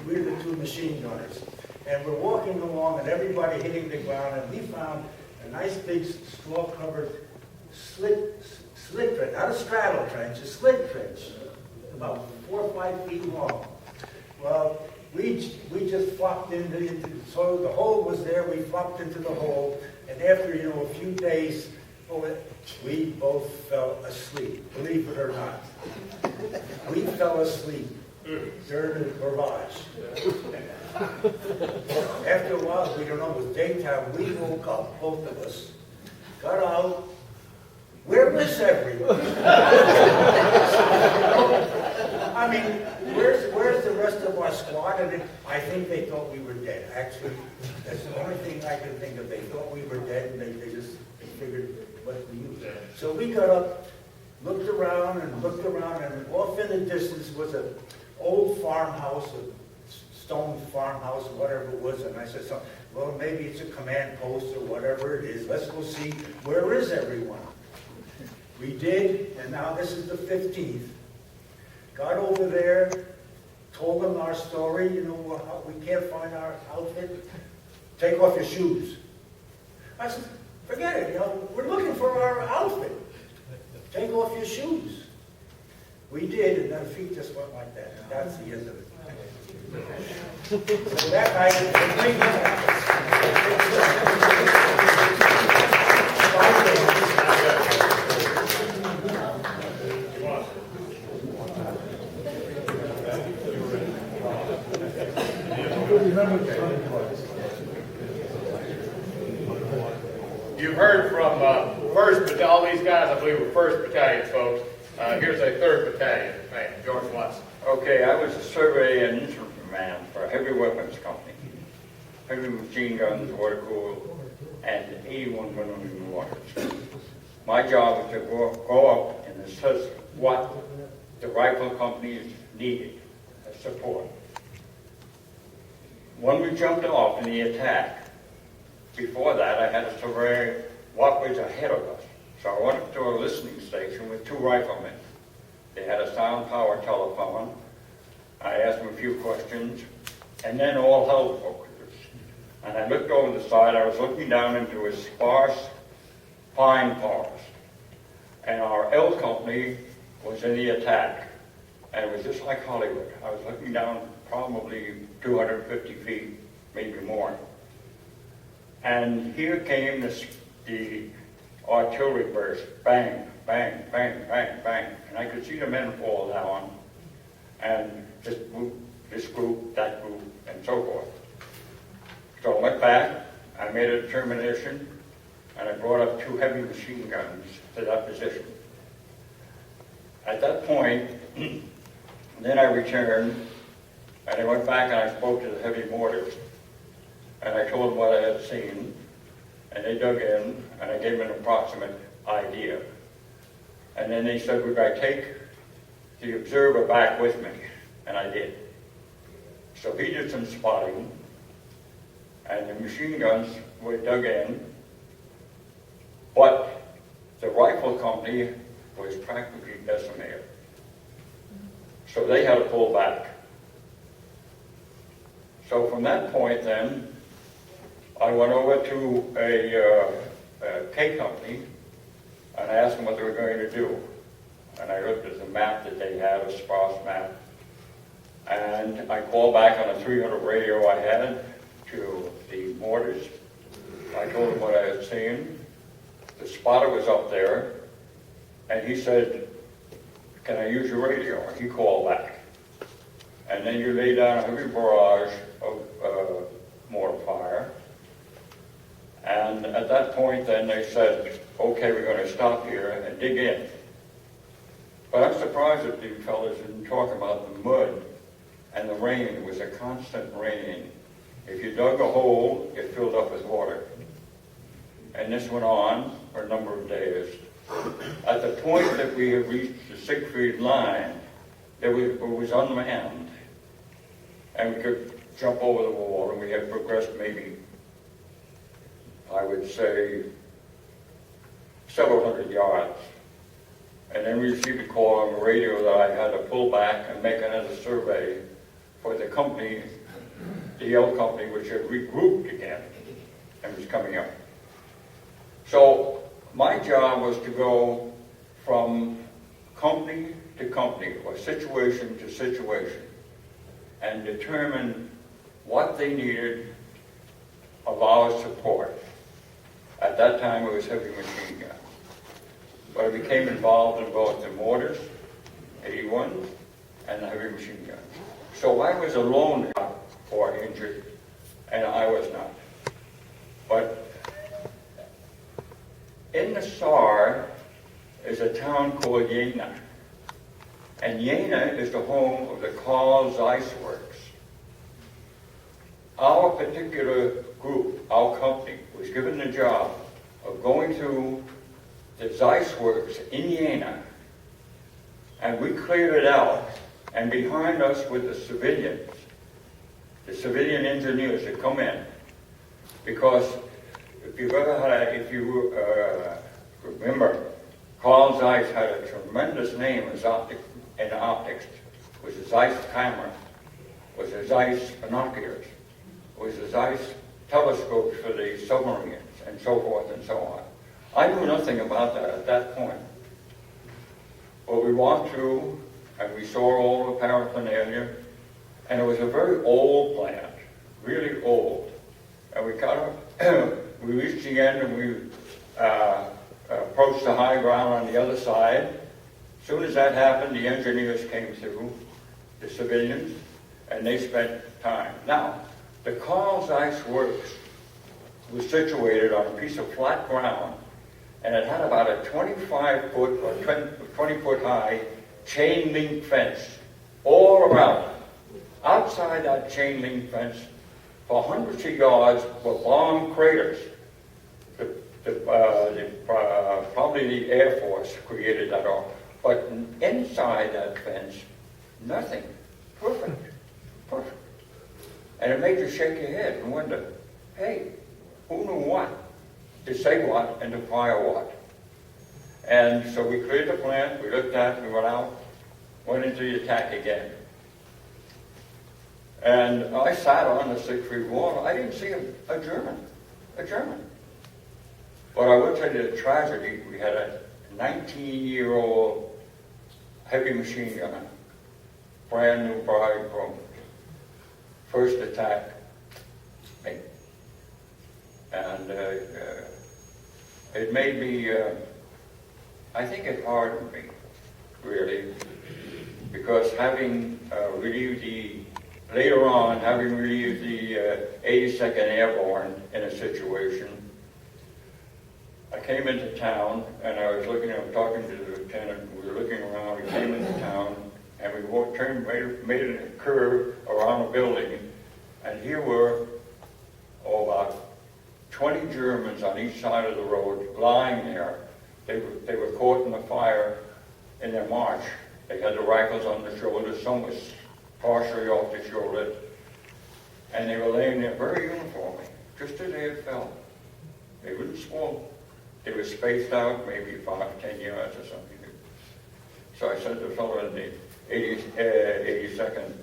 we're the two machine gunners. And we're walking along and everybody hitting the ground, and we found a nice big straw-covered slit trench, not a straddle trench, a slit trench, about 4 or 5 feet long. Well, we just flopped so the hole was there, we flopped into the hole, and after, a few days, we both fell asleep, believe it or not. We fell asleep during the barrage. After a while, we don't know, it was daytime, we woke up, both of us, got out. Where is everyone? I mean, where's the rest of our squad? And I think they thought we were dead. Actually, that's the only thing I can think of. They thought we were dead, and they just figured what we used. So we got up, looked around, and off in the distance was an old farmhouse, a stone farmhouse, whatever it was. And I said, well, maybe it's a command post or whatever it is. Let's go see, where is everyone? We did, and now this is the 15th. Got over there, told them our story, how we can't find our outfit. Take off your shoes. I said, forget it, we're looking for our outfit. Take off your shoes. We did, and their feet just went like that. And that's the end of it. So that You've heard from all these guys, I believe, were 1st Battalion folks. Here's a 3rd Battalion man, George Watson. Okay, I was a survey and instrument for a heavy weapons company. Heavy machine guns, water cooled, and 81 millimeter mortars. My job was to go up and assess what the rifle companies needed as support. When we jumped off in the attack, before that I had to survey what was ahead of us. So I went up to a listening station with 2 riflemen. They had a sound power telephone. I asked them a few questions, and then all hell broke loose. And I looked over the side. I was looking down into a sparse pine forest. And our L company was in the attack. And it was just like Hollywood. I was looking down probably 250 feet, maybe more. And here came the artillery burst. Bang, bang, bang, bang, bang. And I could see the men fall down. And this group, that group, and so forth. So I went back, I made a determination, and I brought up 2 heavy machine guns to that position. At that point, then I returned, and I went back and I spoke to the heavy mortars. And I told them what I had seen, and they dug in, and I gave them an approximate idea. And then they said, would I take the observer back with me? And I did. So he did some spotting, and the machine guns were dug in, but the rifle company was practically decimated. So they had to pull back. So from that point then, I went over to a K company and I asked them what they were going to do. And I looked at the map that they had, a sparse map. And I called back on a 300 radio I had to the mortars. I told them what I had seen. The spotter was up there, and he said, can I use your radio? And he called back. And then you lay down a heavy barrage of mortar fire. And at that point then they said, okay, we're going to stop here and dig in. But I'm surprised that you fellas didn't talk about the mud and the rain. It was a constant rain. If you dug a hole, it filled up with water. And this went on for a number of days. At the point that we had reached the Siegfried line, it was unmanned. And we could jump over the wall, and we had progressed maybe, I would say, several hundred yards. And then we received a call on the radio that I had to pull back and make another survey for the company, the L company, which had regrouped again and was coming up. So my job was to go from company to company, or situation to situation. and determine what they needed of our support. At that time, it was heavy machine guns. But I became involved in both the mortars, 81s, and the heavy machine guns. So I was alone or injured, and I was not. But in the Saar is a town called Jena. And Jena is the home of the Carl Zeiss Works. Our particular group, our company, was given the job of going to the Zeiss Works in Jena, and we cleared it out, and behind us were the civilian engineers that come in. Because if you remember, Carl Zeiss had a tremendous name in optics. It was the Zeiss camera, it was the Zeiss binoculars, it was the Zeiss telescopes for the submarines, and so forth and so on. I knew nothing about that at that point. But we walked through, and we saw all the paraphernalia, and it was a very old plant, really old. And we got up, we reached the end, and we approached the high ground on the other side. As soon as that happened, the engineers came through, the civilians, and they spent time. Now, the Carl Zeiss Works was situated on a piece of flat ground, and it had about a 25-foot or 20-foot high chain link fence all around it. Outside that chain link fence, for hundreds of yards, were bomb craters. Probably the Air Force created that all. But inside that fence, nothing. Perfect. Perfect. And it made you shake your head and wonder, hey, who knew what? To say what and to fire what? And so we cleared the plant, we looked at it, we went out, went into the attack again. And I sat on the 6 feet wall. I didn't see a German. But I will tell you the tragedy. We had a 19-year-old heavy machine gun, brand new bridegroom. First attack, me. And it made me, I think it hardened me, really, because having later on, having relieved the 82nd Airborne in a situation, I came into town, and I was talking to the lieutenant. We were looking around. We came into town, and we made a curve around a building, and here were about 20 Germans on each side of the road lying there. They were caught in the fire in their march. They had the rifles on their shoulders. Some was partially off the shoulder, and they were laying there very uniformly, just as they had fell. They wouldn't swallow. They were spaced out maybe 5-10 yards or something. So I said to the fellow in the 82nd,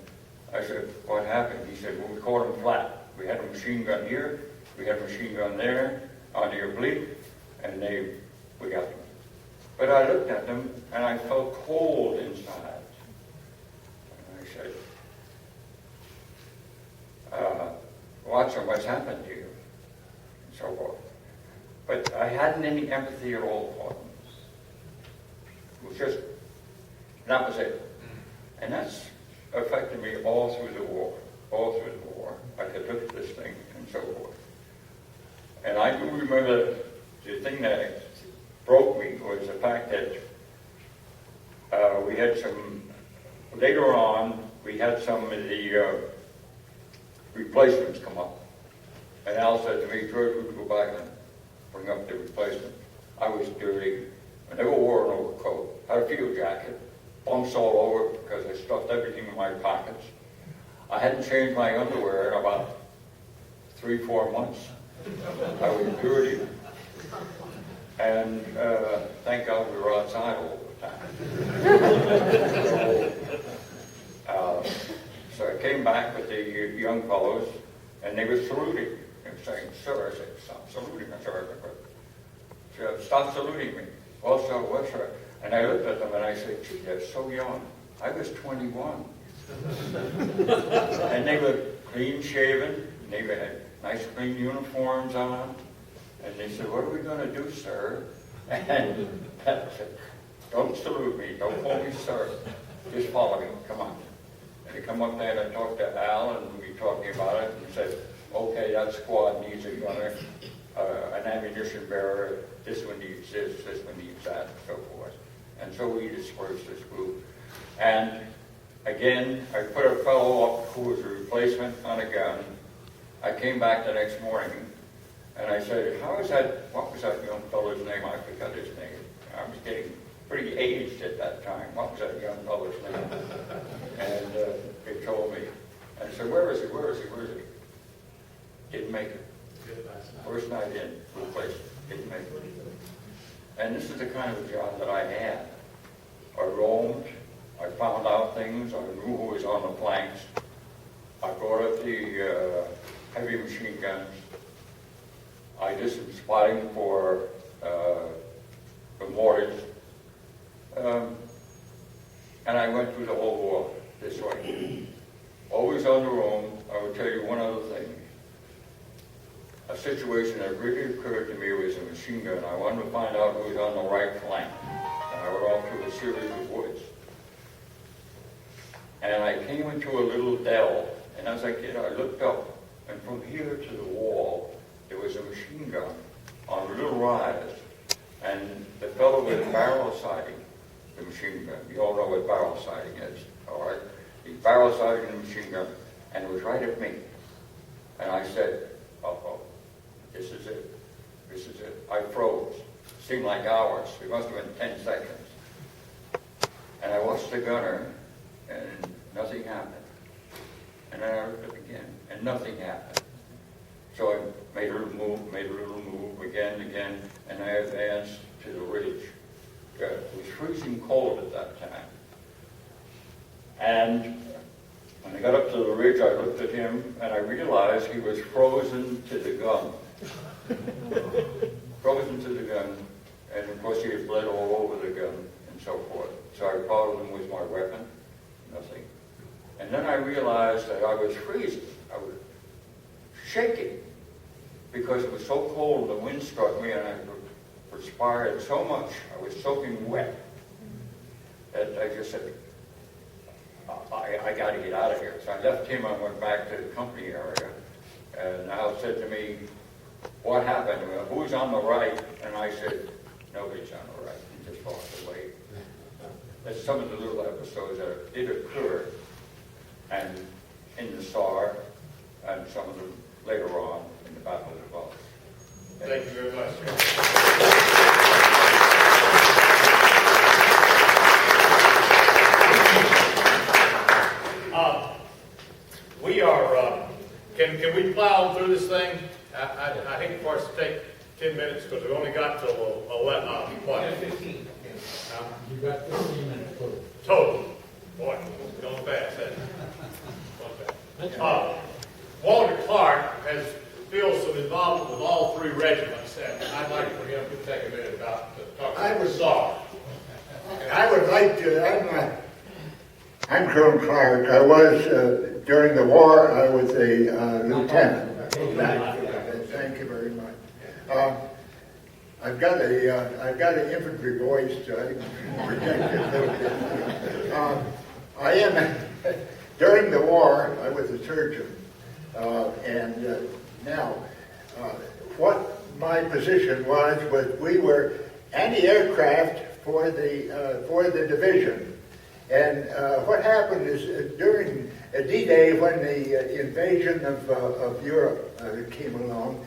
I said, what happened? He said, well, we caught them flat. We had a machine gun here, we had a machine gun there, on the oblique, and we got them. But I looked at them, and I felt cold inside. And I said, Watson, what's happened to you? And so forth. But I hadn't any empathy at all for them. It was just, that was it. And that's affected me all through the war. I could look at this thing and so forth. And I do remember the thing that broke me was the fact that we had later on, we had some of the replacements come up. And Al said to me, George, we'd go back and bring up the replacement. I was dirty. I never wore an overcoat. I had a field jacket, bumps all over because I stuffed everything in my pockets. I hadn't changed my underwear in about 3-4 months. I was dirty. And thank God we were outside all the time. So I came back with the young fellows, and they were saluting. They were saying, sir, I said, stop saluting me, sir. She said, stop saluting me. Well, sir, what, sir? And I looked at them and I said, gee, they're so young. I was 21. And they were clean shaven, they had nice clean uniforms on. And they said, "What are we going to do, sir?" And I said, "Don't salute me, don't call me sir. Just follow me, come on." And they come up there and I talked to Al and we talking about it and said, "Okay, that squad needs a gunner, an ammunition bearer, this one needs this one needs that, and so forth." And so we dispersed this group. And again, I put a fellow up who was a replacement on a gun. I came back the next morning and I said, what was that young fellow's name? I forgot his name. I was getting pretty aged at that time. What was that young fellow's name? And they told me. And I said, where is he? Didn't make it. First night in, replaced. Didn't make it. And this is the kind of job that I had. I roamed. I found out things. I knew who was on the flanks. I brought up the heavy machine guns. I did some spotting for the mortars. And I went through the whole war this way. Always on the roam. I would tell you one other thing. A situation that really occurred to me was a machine gun. I wanted to find out who was on the right flank. And I went off through a series of woods. And I came into a little dell. And as I did, I looked up. And from here to the wall, there was a machine gun on a little rise. And the fellow with barrel sighting the machine gun. You all know what barrel sighting is, all right? He barrel sighted the machine gun, and it was right at me. And I said, "Uh-oh, this is it. This is it." I froze. Seemed like hours. It must have been 10 seconds. And I watched the gunner, and nothing happened. And then I looked up again, and nothing happened. So I made a little move, again, and I advanced to the ridge. It was freezing cold at that time. And when I got up to the ridge, I looked at him, and I realized he was frozen to the gun. Frozen to the gun, and of course he had bled all over the gun, and so forth. So I followed him with my weapon, nothing. And then I realized that I was freezing. I was shaking because it was so cold. The wind struck me, and I perspired so much. I was soaking wet that I just said, I got to get out of here. So I left him. I went back to the company area, and Al said to me, "What happened? Who's on the right?" And I said, "Nobody's on the right." He just walked away. That's some of the little episodes that did occur, and in the Saar, and some of them later on in the Battle of the Bulge. Thank you very much. We are, can we plow through this thing? I hate for us to take 10 minutes because we've only got till 11, what? 15. You got 15 minutes total. Total. Boy, going fast, hasn't it? Walter Clark feels some involvement with all 3 regiments, and I'd like for him to take a minute about talking about Saar. I would like to, I'm Colonel Clark. I was, during the war, I was a lieutenant. Thank you very much. I've got an infantry voice, so I can project it a little bit. During the war, I was a surgeon. Now, what my position was we were anti-aircraft for the division. And what happened is during D-Day, when the invasion of Europe came along,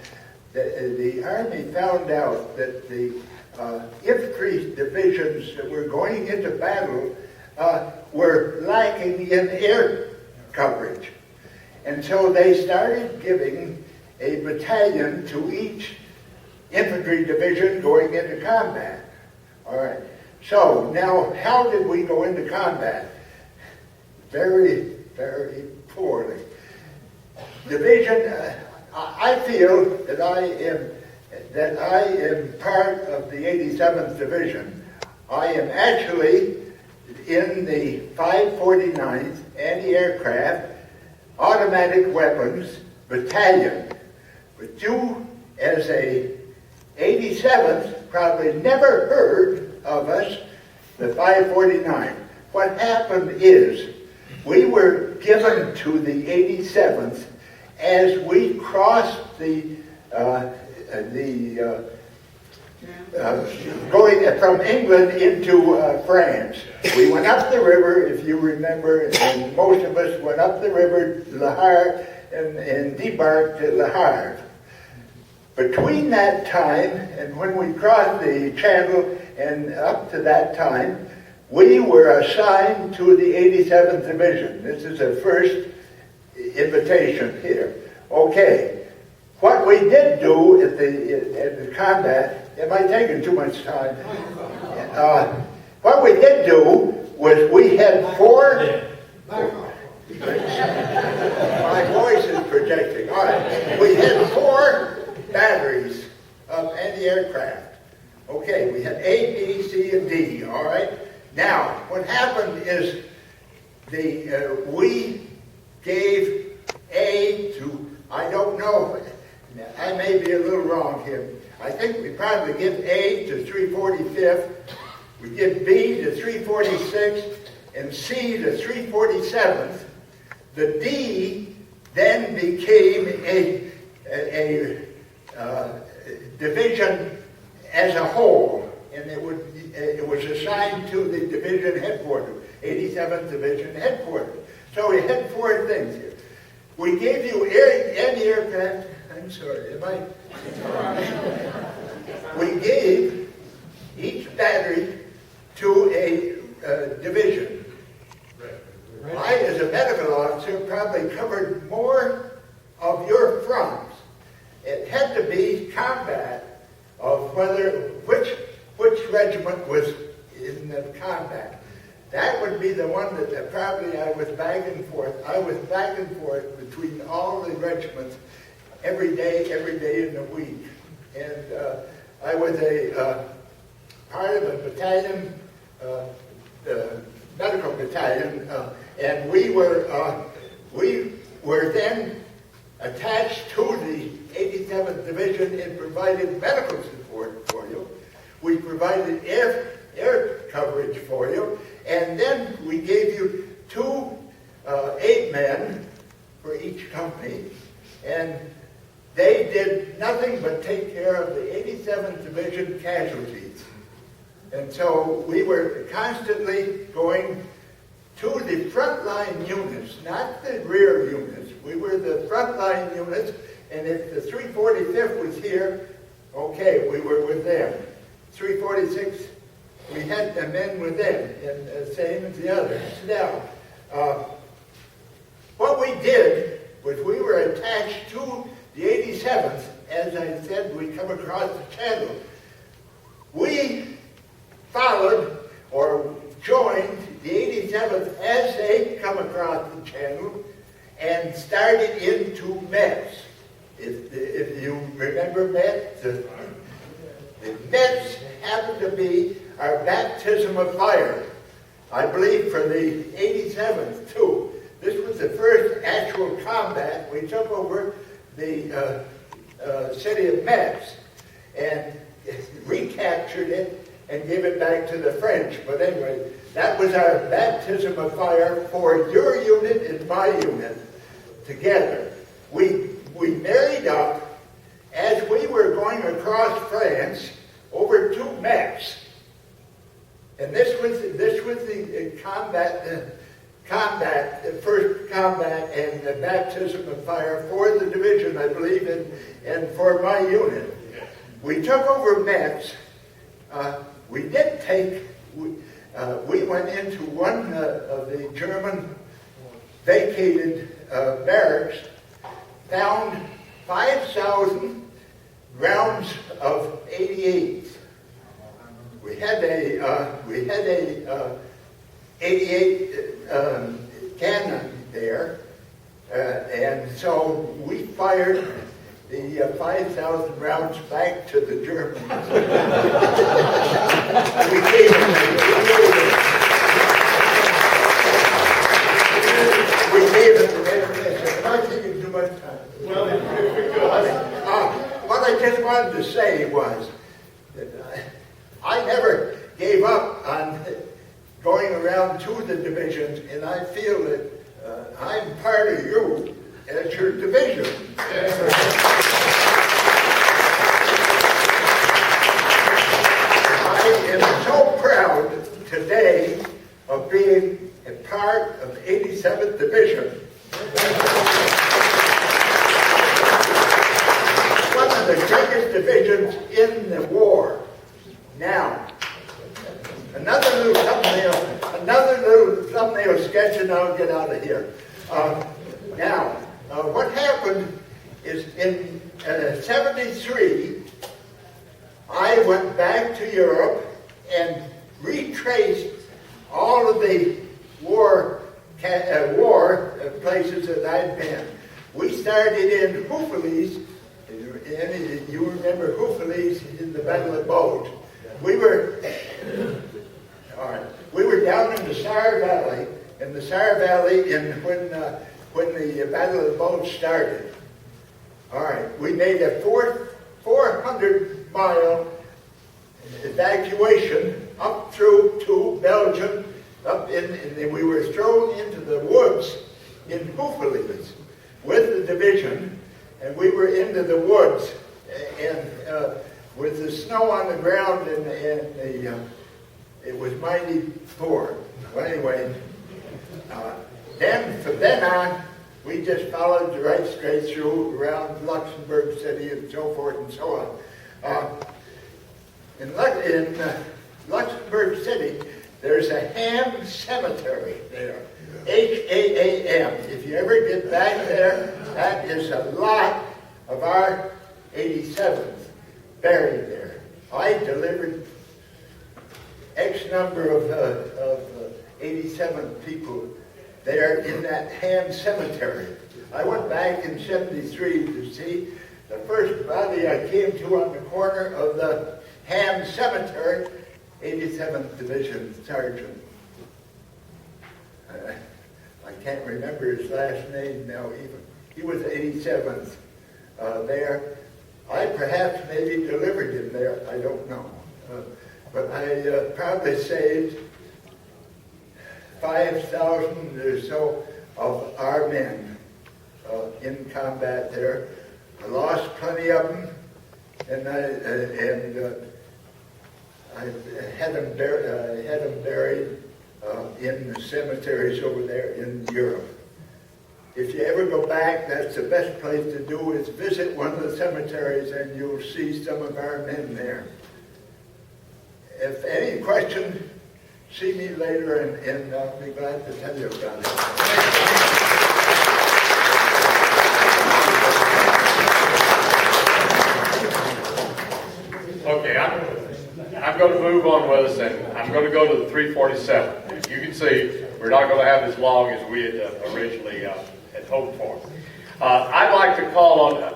the Army found out that the infantry divisions that were going into battle were lacking in air coverage. And so they started giving a battalion to each infantry division going into combat. All right. So now, how did we go into combat? Very, very poorly. Division, I feel that I am part of the 87th Division. I am actually in the 549th Anti-Aircraft Automatic Weapons Battalion. But you, as a 87th, probably never heard of us, the 549. What happened is, we were given to the 87th as we crossed going from England into France. We went up the river, if you remember, and most of us went up the river to Le Havre and debarked at Le Havre. Between that time and when we crossed the channel and up to that time, we were assigned to the 87th Division. This is the first invitation here. Okay, what we did do at the combat, am I taking too much time? What we did do was we had four... My voice is projecting. All right, we had 4 batteries of anti-aircraft. Okay, we had A, B, C, and D, all right? Now, what happened is we gave A to, I don't know, I may be a little wrong here. I think we probably give A to 345th, we give B to 346th, and C to 347th. The D then became a division as a whole, and it was assigned to the division headquarters, 87th Division headquarters. So we had 4 things here. We gave you anti-aircraft, I'm sorry, we gave each battery to a division. I, as a medical officer, probably covered more of your fronts. It had to be combat of which regiment was in the combat. That would be the one that probably I was back and forth. I was back and forth between all the regiments every day in the week. And I was a part of a battalion, medical battalion, and we were then attached to the 87th Division and provided medical support for you. We provided air coverage for you, and then we gave you 2 8-men for each company, and they did nothing but take care of the 87th Division casualties. And so we were constantly going to the frontline units, not the rear units. We were the frontline units, and if the 345th was here, okay, we were with them. 346, we had the men with them, and same as the others. Now, what we did was we were attached to the 87th. As I said, we come across the channel. We followed or joined the 87th as they come across the channel and started into Metz. If you remember Metz, the Metz happened to be our baptism of fire, I believe, for the 87th too. This was the first actual combat. We took over the city of Metz and recaptured it and gave it back to the French. But anyway, that was our baptism of fire for your unit and my unit together. We married up as we were going across France over to Metz. And this was the first combat and the baptism of fire for the division, I believe, and for my unit. We took over Metz. We went into one of the German vacated barracks, found 5,000 rounds of 88. We had a 88 cannon there, and so we fired the 5,000 rounds back to the Germans. We gave them never gave up on going around to the divisions, and I feel that I'm part of you as your division. I am so proud today of being a part of 87th Division. One of the greatest divisions in the war. Now, another little thumbnail sketch, and I'll get out of here. Now, what happened is in '73, I went back to Europe and retraced all of the war places that I'd been. We started in Houffalize. You remember Houffalize in the Battle of Bulge. We were down in the Saar Valley, when the Battle of the Bulge started. All right, we made a 400-mile evacuation up through to Belgium, and we were thrown into the woods in Houffalize with the division, and we were into the woods, and with the snow on the ground, and it was mighty poor. Well, anyway, then from then on, we just followed right straight through around Luxembourg City and so forth and so on. In Luxembourg City, there's a Ham cemetery there. H-A-A-M. If you ever get back there, that is a lot of our 87th buried there. I delivered X number of 87 people there in that Ham cemetery. I went back in '73 to see the first body I came to on the corner of the Ham cemetery, 87th Division Sergeant. I can't remember his last name now even. He was 87th there. I perhaps maybe delivered him there, I don't know. But I probably saved 5,000 or so of our men in combat there. I lost plenty of them, and I had them buried in the cemeteries over there in Europe. If you ever go back, that's the best place to do is visit one of the cemeteries, and you'll see some of our men there. If any question, see me later, and I'll be glad to tell you about it. Okay, I'm going to move on with us, and I'm going to go to the 347. As you can see, we're not going to have as long as we had originally had hoped for. I'd like to call on,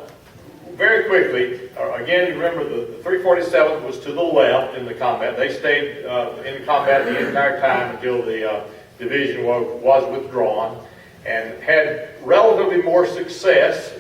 very quickly, again, remember the 347th was to the left in the combat. They stayed in combat the entire time until the division was withdrawn, and had relatively more success,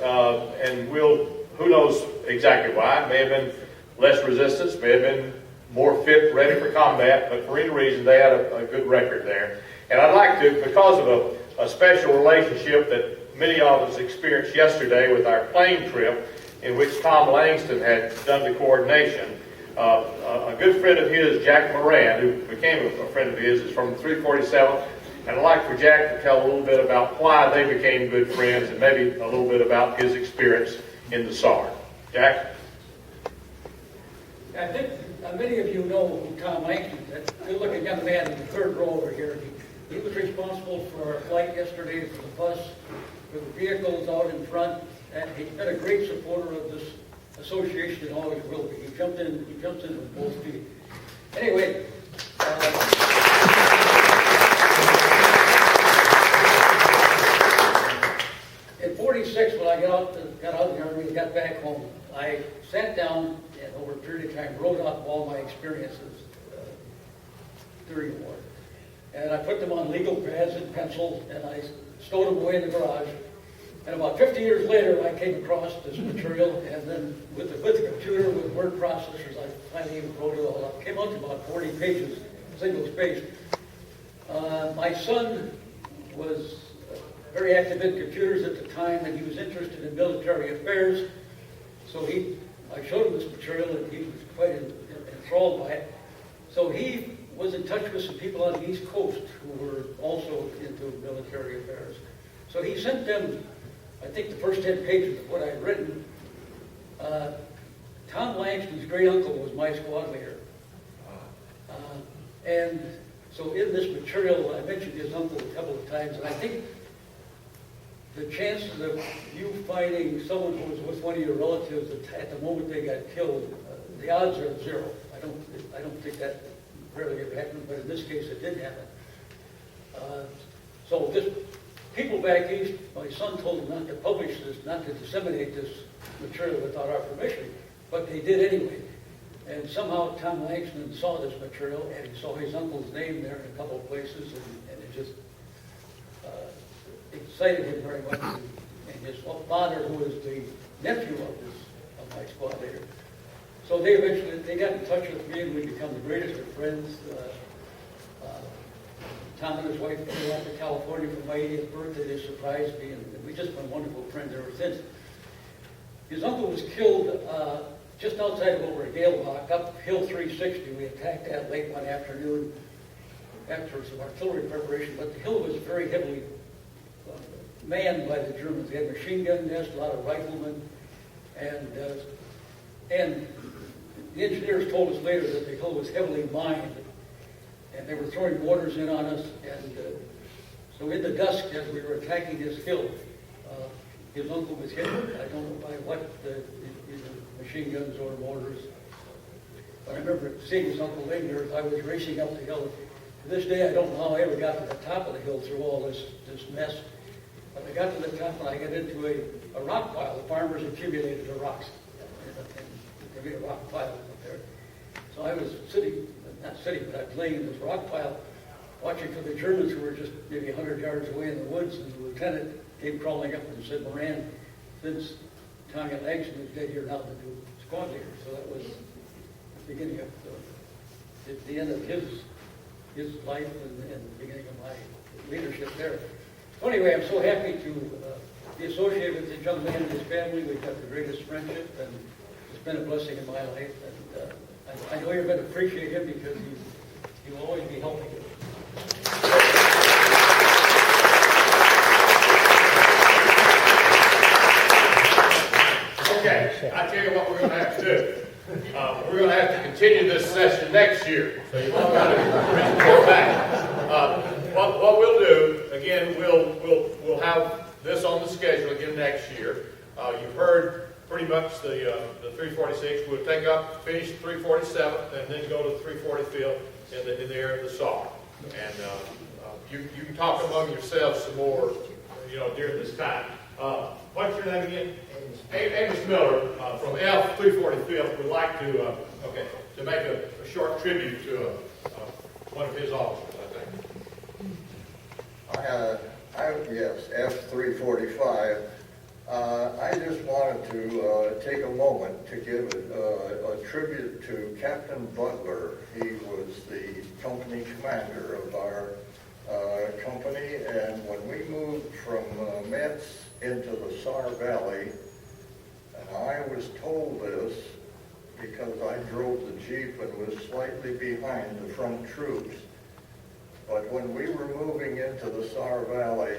and who knows exactly why. It may have been less resistance, may have been more fit, ready for combat, but for any reason they had a good record there. And I'd like to, because of a special relationship that many of us experienced yesterday with our plane trip, in which Tom Langston had done the coordination, a good friend of his, Jack Moran, who became a friend of his, is from the 347th, and I'd like for Jack to tell a little bit about why they became good friends, and maybe a little bit about his experience in the Saar. Jack? I think many of you know who Tom Langston is. That good-looking young man in the third row over here. He was responsible for our flight yesterday for the bus, for the vehicles out in front, and he's been a great supporter of this association and always will be. He jumped in with both feet. Anyway, in '46, when I got out of the Army and got back home, I sat down and over a period of time wrote up all my experiences during the war. And I put them on legal pads and pencil, and I stowed them away in the garage. And about 50 years later, I came across this material, and then with the computer, with word processors, I finally even wrote it all up. Came out to about 40 pages, single-spaced. My son was very active in computers at the time, and he was interested in military affairs. So I showed him this material, and he was quite enthralled by it. So he was in touch with some people on the East Coast who were also into military affairs. So he sent them, I think, the first 10 pages of what I'd written. Tom Langston's great uncle was my squad leader. And so in this material, I mentioned his uncle a couple of times, and I think the chances of you finding someone who was with one of your relatives at the moment they got killed, the odds are 0. I don't think that rarely ever happened, but in this case it did happen. So this people back east, my son told them not to publish this, not to disseminate this material without our permission, but they did anyway. And somehow Tom Langston saw this material, and he saw his uncle's name there in a couple of places, and it just excited him very much. And his father, who was the nephew of my squad leader. So they got in touch with me, and we become the greatest of friends. Tom and his wife flew out to California for my 80th birthday. They surprised me, and we've just been wonderful friends ever since. His uncle was killed just outside of over at Gale Rock, up Hill 360. We attacked that late one afternoon after some artillery preparation, but the hill was very heavily manned by the Germans. They had machine gun nests, a lot of riflemen, and the engineers told us later that the hill was heavily mined, and they were throwing mortars in on us, and so in the dusk as we were attacking this hill, his uncle was hit. I don't know by what, either machine guns or mortars, but I remember seeing his uncle laying there as I was racing up the hill. To this day, I don't know how I ever got to the top of the hill through all this mess, but I got to the top and I got into a rock pile. The farmers accumulated the rocks, and they made a rock pile up there. So I was not sitting, but I was laying in this rock pile, watching for the Germans who were just maybe 100 yards away in the woods, and the lieutenant came crawling up and said, "Moran, since Tommy Langston is dead, you're now the new squad leader." So that was the beginning of the end of his life and the beginning of my leadership there. So anyway, I'm so happy to be associated with this young man and his family. We've got the greatest friendship, and it's been a blessing in my life. And I know you're going to appreciate him because he will always be helping you. Okay, I tell you what we're going to have to do. We're going to have to continue this session next year. So you've all got to report back. What we'll do, again, we'll have this on the schedule again next year. You've heard pretty much the 346. We'll take up, finish 347th, and then go to the 345th in the area of the Saar. And you can talk among yourselves some more, during this time. What's your name again? Amos Miller from F345th would like to make a short tribute to one of his officers, I think. Yes, F345. I just wanted to take a moment to give a tribute to Captain Butler. He was the company commander of our company, and when we moved from Metz into the Saar Valley, and I was told this because I drove the Jeep and was slightly behind the front troops, but when we were moving into the Saar Valley,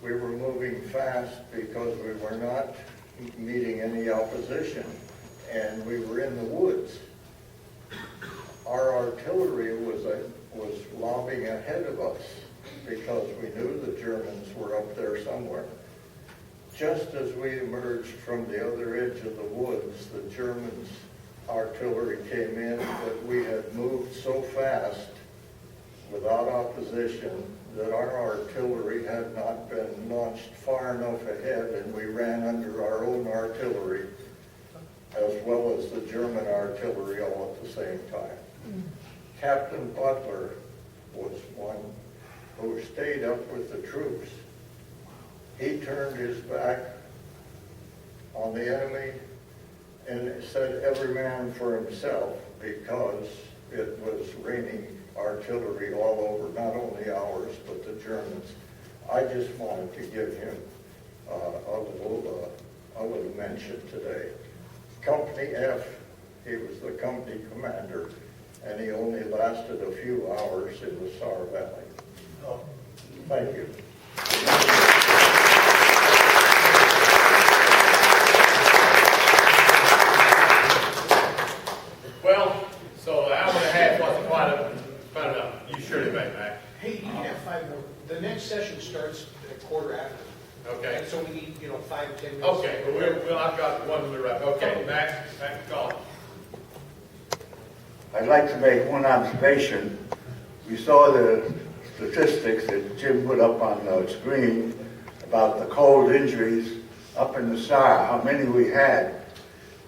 we were moving fast because we were not meeting any opposition, and we were in the woods. Our artillery was lobbing ahead of us because we knew the Germans were up there somewhere. Just as we emerged from the other edge of the woods, the Germans' artillery came in, but we had moved so fast without opposition that our artillery had not been launched far enough ahead, and we ran under our own artillery as well as the German artillery all at the same time. Captain Butler was one who stayed up with the troops he turned his back on the enemy and said every man for himself, because it was raining artillery all over, not only ours, but the Germans. I just wanted to give him a little mention today. Company F, he was the company commander, and he only lasted a few hours in the Saar Valley. Thank you. Well, so an hour and a half wasn't quite enough. You sure did make, Mac. Hey, you can have 5 more. The next session starts at 1:15. Okay. And so we need, 5, 10 minutes. Okay, well, I've got one to wrap. Okay, Mac, call. I'd like to make one observation. We saw the statistics that Jim put up on the screen about the cold injuries up in the Saar, how many we had.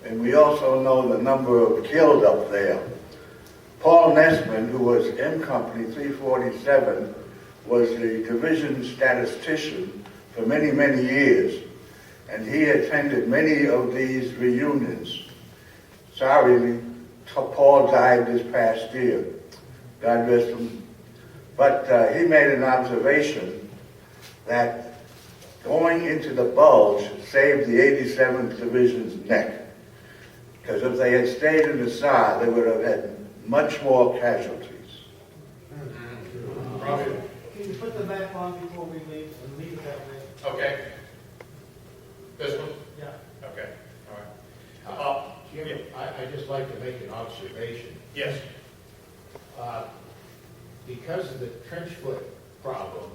And we also know the number of killed up there. Paul Nessman, who was M Company 347, was the division statistician for many, many years. And he attended many of these reunions. Sorry, Paul died this past year. God rest him. But he made an observation that going into the bulge saved the 87th Division's neck. Because if they had stayed in the Saar, they would have had much more casualties. Roger. Can you put the map on before we leave and leave it that way? Okay. This one? Yeah. Okay, all right. Jim, I'd just like to make an observation. Yes. Because of the trench foot problem,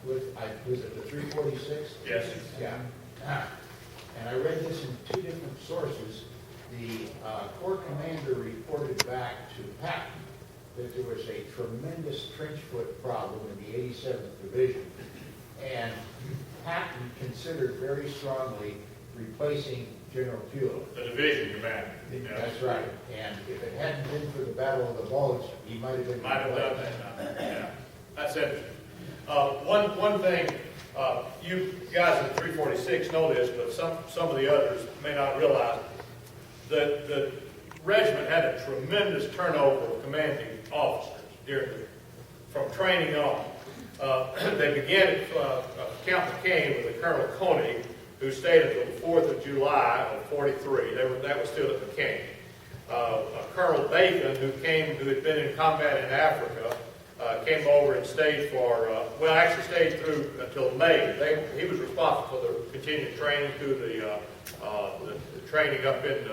was it the 346? Yes. Yeah. And I read this in 2 different sources. The Corps commander reported back to Patton that there was a tremendous trench foot problem in the 87th Division. And Patton considered very strongly replacing General Fuel. The division commander. Yeah. That's right. And if it hadn't been for the Battle of the Bulge, he might have been Might have done replaced. that. Yeah. That's interesting. One thing, you guys in 346 know this, but some of the others may not realize that the regiment had a tremendous turnover of commanding officers from training on. They began at Camp McCain with a Colonel Coney, who stayed until the 4th of July of 43. That was still at McCain. Colonel Bacon, who had been in combat in Africa, came over and stayed stayed through until May. He was responsible for the continued training through the training up in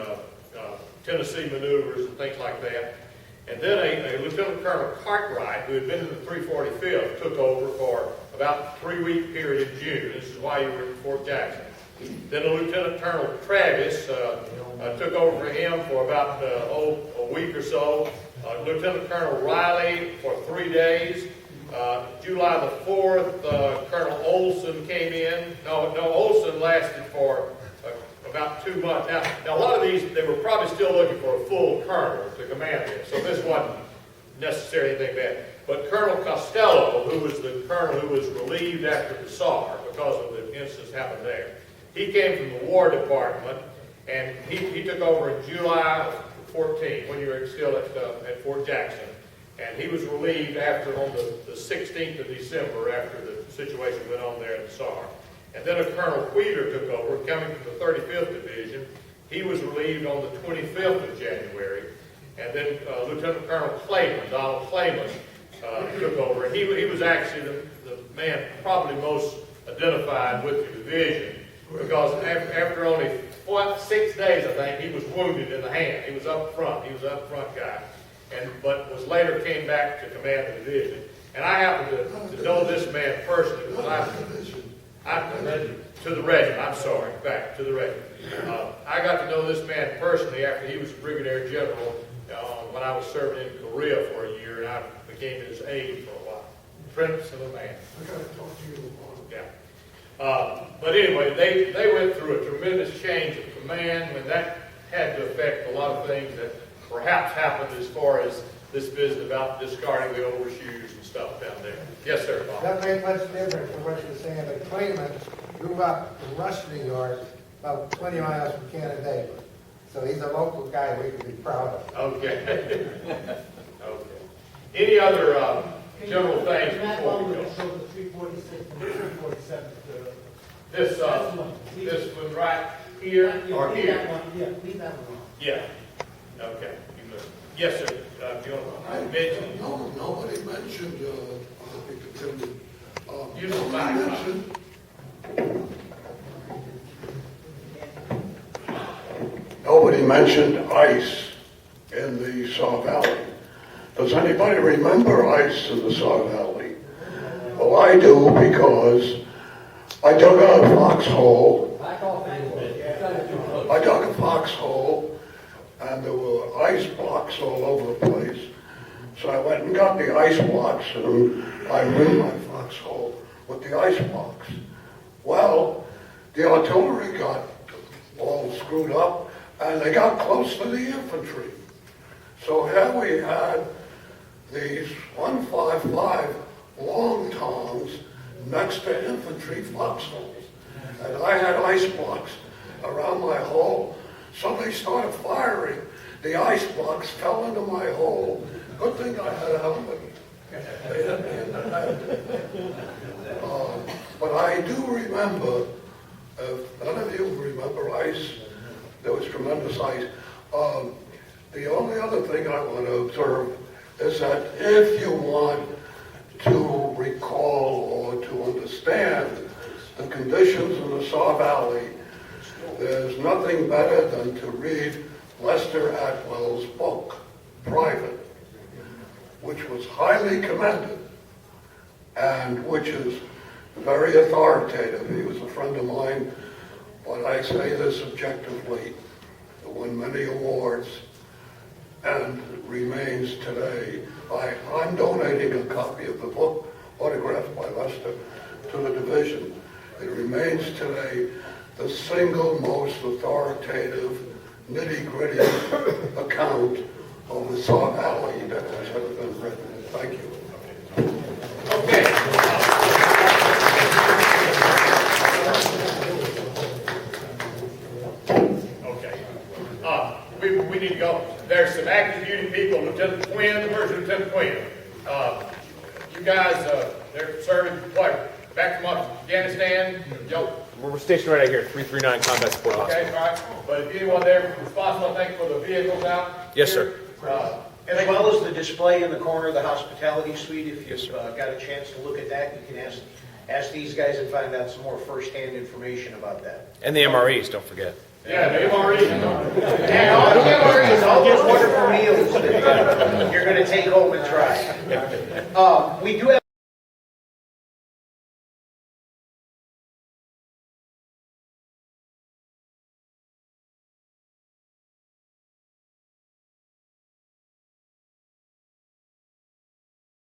Tennessee maneuvers and things like that. And then a Lieutenant Colonel Cartwright, who had been in the 345th, took over for about a 3-week period in June. This is why you were in Fort Jackson. Then a Lieutenant Colonel Travis took over for him for about a week or so. Lieutenant Colonel Riley for 3 days. July the 4th, Colonel Olson came in. No, Olson lasted for about 2 months. Now, a lot of these, they were probably still looking for a full colonel to command them, so this wasn't necessarily anything bad. But Colonel Costello, who was the colonel who was relieved after the Saar because of the incidents happened there, he came from the War Department, and he took over in July of 14 when you were still at Fort Jackson. And he was relieved on the 16th of December after the situation went on there in the Saar. And then a Colonel Queeter took over, coming from the 35th Division. He was relieved on the 25th of January. And then Lieutenant Colonel Clayman, Donald Clayman, took over. And he was actually the man probably most identified with the division, because after only 6 days, I think, he was wounded in the hand. He was up front. He was an up front guy. But later came back to command the division. And I happen to know this man personally because to the regiment. I'm sorry, back to the regiment. I got to know this man personally after he was Brigadier General when I was serving in Korea for a year, and I became his aide for a while. Prince of a man. I got to talk to you. Yeah. But anyway, they went through a tremendous change of command, and that had to affect a lot of things that perhaps happened as far as this business about discarding the overshoes and stuff down there. Yes, sir, Bob. Doesn't make much difference from what you're saying, but Clayman grew up in Rush, New York, about 20 miles from Canandaigua. So he's a local guy we can be proud of. Okay. Okay. Any other general things before we go? So the 346 and the 347. This one right here or Leave here? that one, yeah, leave that one on. Yeah. Okay. You look. Yes, sir. Do you want to mention? No, nobody mentioned, I think it's in the, Use the nobody mic. mentioned, nobody mentioned ice in the Saar Valley. Does anybody remember ice in the Saar Valley? Well, I do, because I dug a foxhole. I dug a foxhole, and there were ice blocks all over the place. So I went and got the ice blocks, and I rimmed my foxhole with the ice blocks. Well, the artillery got all screwed up, and they got close to the infantry. So here we had these 155 long toms next to infantry foxholes. And I had ice blocks around my hole. So they started firing. The ice blocks fell into my hole. Good thing I had a helmet. They hit me in the head. But I do remember, if none of you remember ice, there was tremendous ice. The only other thing I want to observe is that if you want to recall or to understand the conditions in the Saar Valley, there's nothing better than to read Lester Atwell's book, Private, which was highly commended and which is very authoritative. He was a friend of mine, but I say this objectively. He won many awards and remains today. I'm donating a copy of the book autographed by Lester to the division. It remains today the single most authoritative, nitty-gritty account of the Saar Valley that has ever been written. Thank you. Okay. We need to go. There's some active duty people, Lieutenant Quinn, where's Lieutenant Quinn? You guys, they're serving, what, back from Afghanistan? We're stationed right out here, 339 Combat Support Hospital. Okay, all right. But if anyone there responsible, I think, for the vehicles out? Yes, sir. As well as the display in the corner of the hospitality suite, if Yes, you've sir. got a chance to look at that, you can ask these guys and find out some more first-hand information about that. And the MREs, don't forget. Yeah, they've already. And all the MREs, all those wonderful meals that you're going to take home and try. We do have